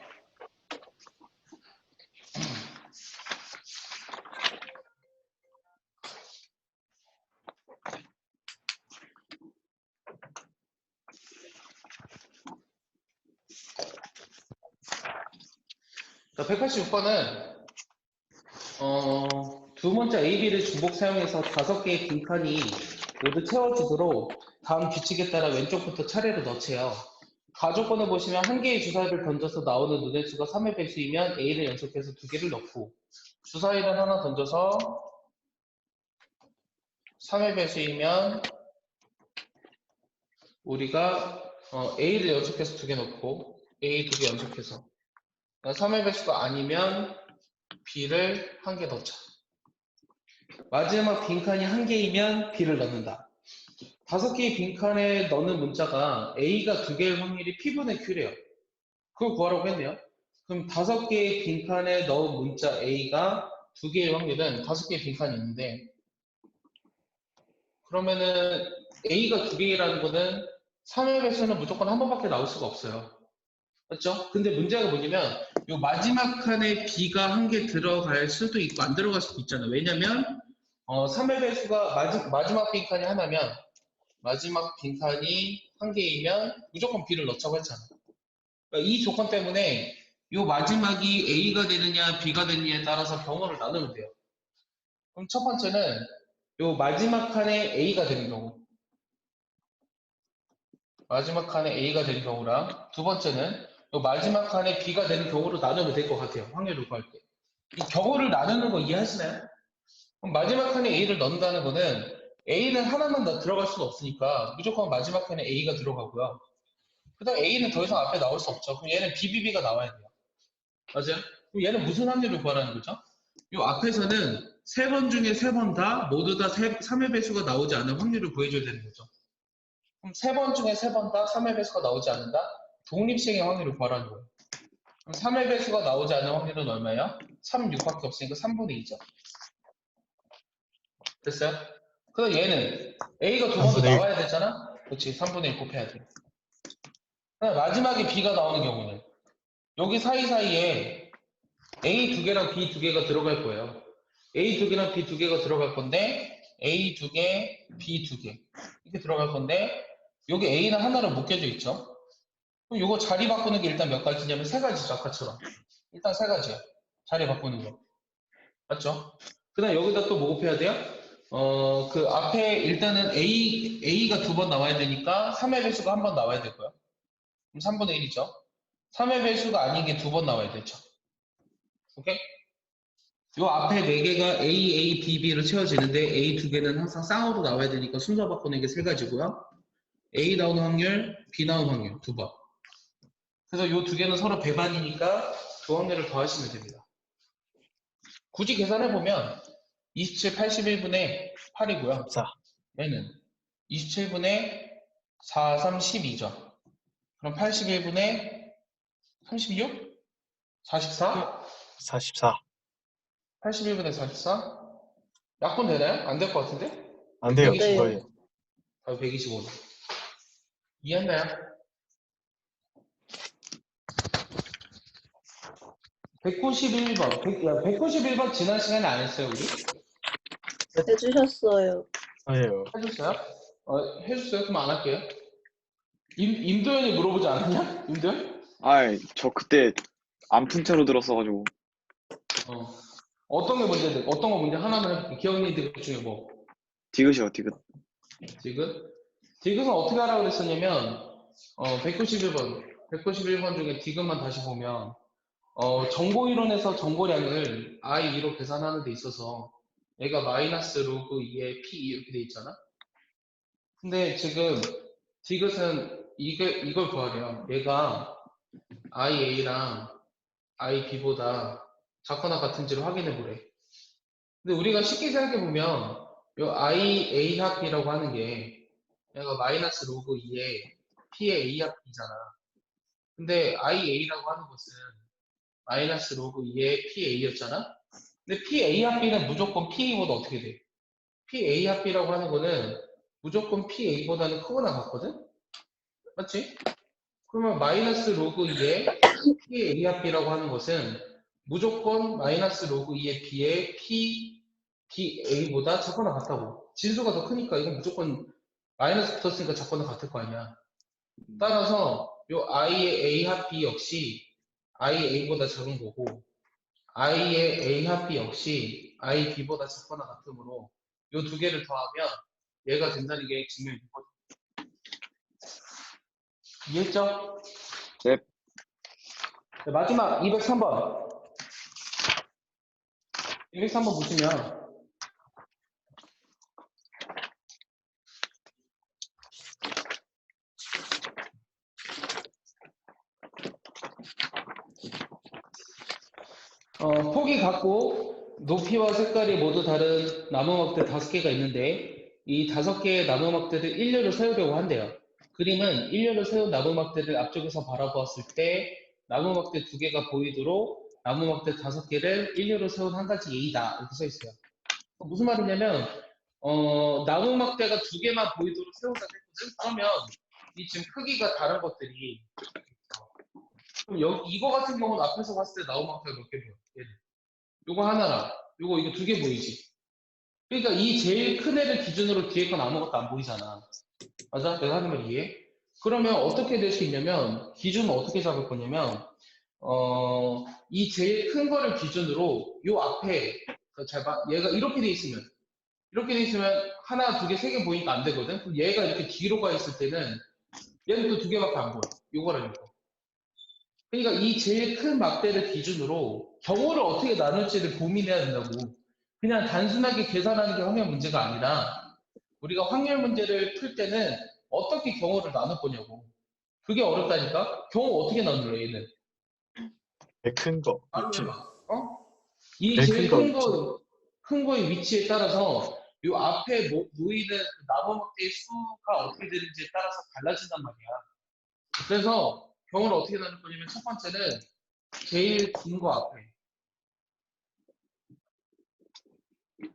자, 186번은 두 문자 A, B를 중복 사용해서 5개의 빈칸이 모두 채워지도록 다음 규칙에 따라 왼쪽부터 차례로 넣지요. 가조건을 보시면 한 개의 주사위를 던져서 나오는 눈의 수가 3의 배수이면 A를 연속해서 2개를 넣고 주사위를 하나 던져서 3의 배수이면 우리가 A를 연속해서 2개 넣고 A 2개 연속해서 3의 배수가 아니면 B를 1개 넣자. 마지막 빈칸이 1개이면 B를 넣는다. 5개의 빈칸에 넣는 문자가 A가 2개일 확률이 P분의 Q래요. 그걸 구하라고 했네요. 그럼 5개의 빈칸에 넣은 문자 A가 2개일 확률은 5개의 빈칸이 있는데 그러면은 A가 2개라는 거는 3의 배수는 무조건 한 번밖에 나올 수가 없어요. 맞죠? 근데 문제가 뭐냐면 이 마지막 칸에 B가 1개 들어갈 수도 있고 안 들어갈 수도 있잖아요. 왜냐면 3의 배수가 마지막 빈칸이 하나면 마지막 빈칸이 한 개이면 무조건 B를 넣자고 했잖아. 그러니까 이 조건 때문에 요 마지막이 A가 되느냐 B가 되느냐에 따라서 경우를 나누면 돼요. 그럼 첫 번째는 요 마지막 칸에 A가 되는 경우, 마지막 칸에 A가 되는 경우랑 두 번째는 요 마지막 칸에 B가 되는 경우로 나누면 될 것 같아요. 확률을 구할 때. 이 경우를 나누는 거 이해하시나요? 그럼 마지막 칸에 A를 넣는다는 거는 A는 하나만 더 들어갈 수는 없으니까 무조건 마지막 칸에 A가 들어가고요. 그 다음 A는 더 이상 앞에 나올 수 없죠. 그럼 얘는 BBB가 나와야 돼요. 맞아요? 그럼 얘는 무슨 확률을 구하라는 거죠? 이 앞에서는 세 번 중에 세 번 다 모두 다 3의 배수가 나오지 않는 확률을 구해줘야 되는 거죠. 그럼 세 번 중에 세 번 다 3의 배수가 나오지 않는다? 독립시행의 확률을 구하라는 거예요. 그럼 3의 배수가 나오지 않는 확률은 얼마예요? 3, 6밖에 없으니까 3분의 2죠. 됐어요? 그럼 얘는 A가 두 번 더 3분의 1. 나와야 되잖아? 그렇지, 3분의 1 곱해야 돼. 그럼 마지막에 B가 나오는 경우는 여기 사이사이에 A 두 개랑 B 두 개가 들어갈 거예요. A 두 개랑 B 두 개가 들어갈 건데 A 두 개, B 두 개 이렇게 들어갈 건데 여기 A는 하나로 묶여져 있죠. 그럼 이거 자리 바꾸는 게 일단 몇 가지냐면 세 가지죠. 아까처럼. 일단 세 가지요. 자리 바꾸는 거. 맞죠? 그 다음 여기다 또 뭐 곱해야 돼요? 그 앞에 일단은 A가 두 번 나와야 되니까 3의 배수가 한 번 나와야 되고요. 그럼 3분의 1이죠. 3의 배수가 아닌 게 두 번 나와야 되죠. 오케이? 요 앞에 4개가 A, A, B, B로 채워지는데 A 두 개는 항상 쌍으로 나와야 되니까 순서 바꾸는 게 세 가지고요. A 나오는 확률, B 나오는 확률 두 번. 그래서 요 두 개는 서로 배반이니까 그 확률을 더하시면 됩니다. 굳이 계산해보면 27, 81분의 8이고요. 4. 얘는 27분의 4, 3, 12죠. 그럼 81분의 36? 44? 44. 81분의 44? 약분 되나요? 안 될 것 같은데? 안 돼요. 네. 이거예요. 125. 이해했나요? 191번. 191번 지난 시간에 안 했어요, 우리? 해주셨어요. 아니에요. 해줬어요? 해줬어요? 그럼 안 할게요. 임도현이 물어보지 않았냐? 임도현? 아이, 저 그때 안 푼 채로 들었어가지고. 어떤 게 문제인데? 어떤 거 문제? 하나만 해볼게. 기억니들 중에 뭐? 디귿이요, 디귿. 디귿? 디귿은 어떻게 하라고 그랬었냐면, 191번 중에 디귿만 다시 보면, 정보이론에서 정보량을 I2로 계산하는 데 있어서 얘가 마이너스 로그 2에 P2 이렇게 돼 있잖아? 근데 지금 디귿은 이걸 구하래요. 얘가 IA랑 IB보다 작거나 같은지를 확인해 보래. 근데 우리가 쉽게 생각해 보면 요 IA 합이라고 하는 게 얘가 마이너스 로그 2에 P의 A 합이잖아. 근데 IA라고 하는 것은 마이너스 로그 2의 PA였잖아? 근데 PA 합비는 무조건 PA보다 어떻게 돼? PA 합비라고 하는 거는 무조건 PA보다는 크거나 같거든? 맞지? 그러면 마이너스 로그 2의 PA 합비라고 하는 것은 무조건 마이너스 로그 2의 B의 PA보다 작거나 같다고. 진수가 더 크니까 이건 무조건 마이너스 붙었으니까 작거나 같을 거 아니야. 따라서 요 I의 A 합비 역시 IA보다 작은 거고 I의 A 합비 역시 IB보다 작거나 같으므로 이 두 개를 더하면 얘가 된다는 게 증명이 되거든요. 이해했죠? 네. 자, 마지막 203번. 203번 보시면 폭이 같고 높이와 색깔이 모두 다른 나무막대 5개가 있는데 이 5개의 나무막대를 일렬로 세우려고 한대요. 그림은 일렬로 세운 나무막대를 앞쪽에서 바라보았을 때 나무막대 2개가 보이도록 나무막대 5개를 일렬로 세운 한 가지 예이다 이렇게 써 있어요. 무슨 말이냐면 나무막대가 2개만 보이도록 세운다고 했거든. 그러면 이 지금 크기가 다른 것들이 그럼 이거 같은 경우는 앞에서 봤을 때 나무막대가 몇 개 보여? 얘는. 요거 하나랑 이거 2개 보이지? 그러니까 이 제일 큰 애를 기준으로 뒤에 건 아무것도 안 보이잖아. 맞아? 내가 하는 말 이해? 그러면 어떻게 될 수 있냐면 기준은 어떻게 잡을 거냐면 이 제일 큰 거를 기준으로 요 앞에 잘 봐. 얘가 이렇게 돼 있으면 하나, 두 개, 세 개 보이니까 안 되거든. 그럼 얘가 이렇게 뒤로 가 있을 때는 얘는 또 두 개밖에 안 보여. 요거랑 이거. 그러니까 이 제일 큰 막대를 기준으로 경우를 어떻게 나눌지를 고민해야 된다고. 그냥 단순하게 계산하는 게 확률 문제가 아니라 우리가 확률 문제를 풀 때는 어떻게 경우를 나눌 거냐고. 그게 어렵다니까? 경우 어떻게 나눌래, 얘는? 제일 큰 거. 나는 위치. 이 제일 제일 큰 큰 거, 큰 거의 위치에 따라서 요 앞에 모이는 그 나무 막대의 수가 어떻게 되는지에 따라서 달라진단 말이야. 그래서 경우를 어떻게 나눌 거냐면 첫 번째는 제일 긴 거 앞에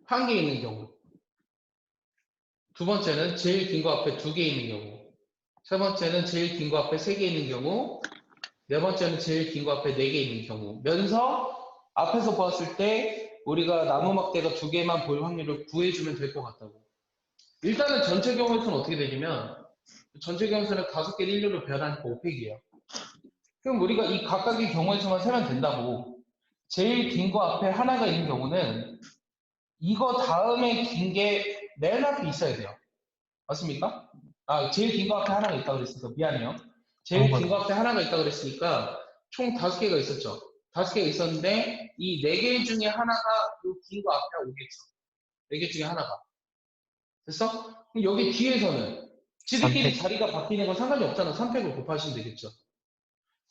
한 개 있는 경우. 두 번째는 제일 긴 거 앞에 두 개 있는 경우. 세 번째는 제일 긴 거 앞에 세 개 있는 경우. 네 번째는 제일 긴 거 앞에 네 개 있는 경우. 면서 앞에서 보았을 때 우리가 나무 막대가 두 개만 보일 확률을 구해주면 될 것 같다고. 일단은 전체 경우에서는 어떻게 되냐면 전체 경우에서는 5개를 일렬로 배열하니까 5팩이에요. 그럼 우리가 이 각각의 경우에서만 세면 된다고. 제일 긴 거 앞에 하나가 있는 경우는 이거 다음에 긴 게 맨 앞에 있어야 돼요. 맞습니까? 제일 긴 거 앞에 하나가 있다고 그랬으니까 미안해요. 제일 긴 거 앞에 하나가 있다고 그랬으니까 총 5개가 있었죠. 5개가 있었는데 이 4개 중에 하나가 이 긴 거 앞에 오겠죠. 4개 중에 하나가. 됐어? 그럼 여기 뒤에서는 지들끼리 3팩. 자리가 바뀌는 건 상관이 없잖아. 3팩을 곱하시면 되겠죠.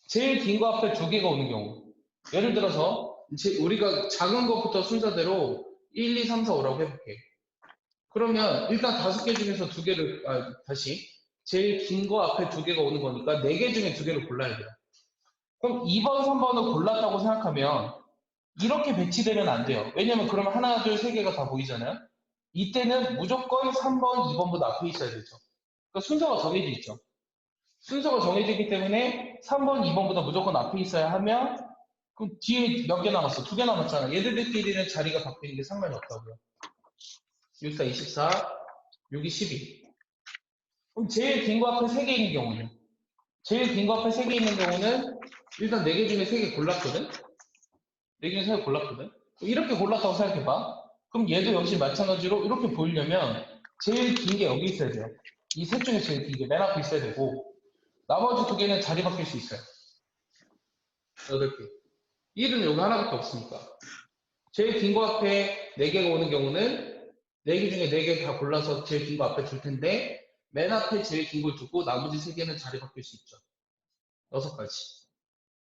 제일 긴 거 앞에 2개가 오는 경우. 예를 들어서 우리가 작은 것부터 순서대로 1, 2, 3, 4, 5라고 해볼게. 그러면 일단 5개 중에서 2개를 다시 제일 긴 거 앞에 2개가 오는 거니까 4개 중에 2개를 골라야 돼요. 그럼 2번, 3번을 골랐다고 생각하면 이렇게 배치되면 안 돼요. 왜냐면 그러면 하나, 둘, 세 개가 다 보이잖아요. 이때는 무조건 3번, 2번보다 앞에 있어야 되죠. 그러니까 순서가 정해져 있죠. 순서가 정해져 있기 때문에 3번, 2번보다 무조건 앞에 있어야 하면 그럼 뒤에 몇 개 남았어? 2개 남았잖아. 얘들끼리는 자리가 바뀌는 게 상관이 없다고요. 6, 4, 24, 6이 12. 그럼 제일 긴 거 앞에 3개 있는 경우는? 제일 긴 거 앞에 3개 있는 경우는 일단 4개 중에 3개 골랐거든? 4개 중에 3개 골랐거든? 이렇게 골랐다고 생각해봐. 그럼 얘도 역시 마찬가지로 이렇게 보이려면 제일 긴 게 여기 있어야 돼요. 이 셋 중에 제일 긴 게 맨 앞에 있어야 되고 나머지 2개는 자리 바뀔 수 있어요. 8개. 1은 여기 하나밖에 없으니까. 제일 긴 거 앞에 4개가 오는 경우는 4개 중에 4개 다 골라서 제일 긴 거 앞에 둘 텐데 맨 앞에 제일 긴 걸 두고 나머지 3개는 자리 바뀔 수 있죠. 6가지.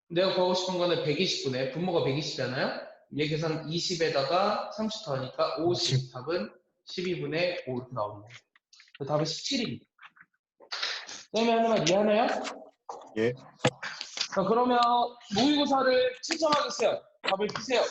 내가 구하고 싶은 거는 120분에 분모가 120이잖아요. 얘 계산 20에다가 30 더하니까 50. 답은 12분의 5 이렇게 나오는 거예요. 그 답은 17입니다. 쌤이 하는 말 이해하나요? 예. 자, 그러면 모의고사를 채점하겠어요. 답을 피세요.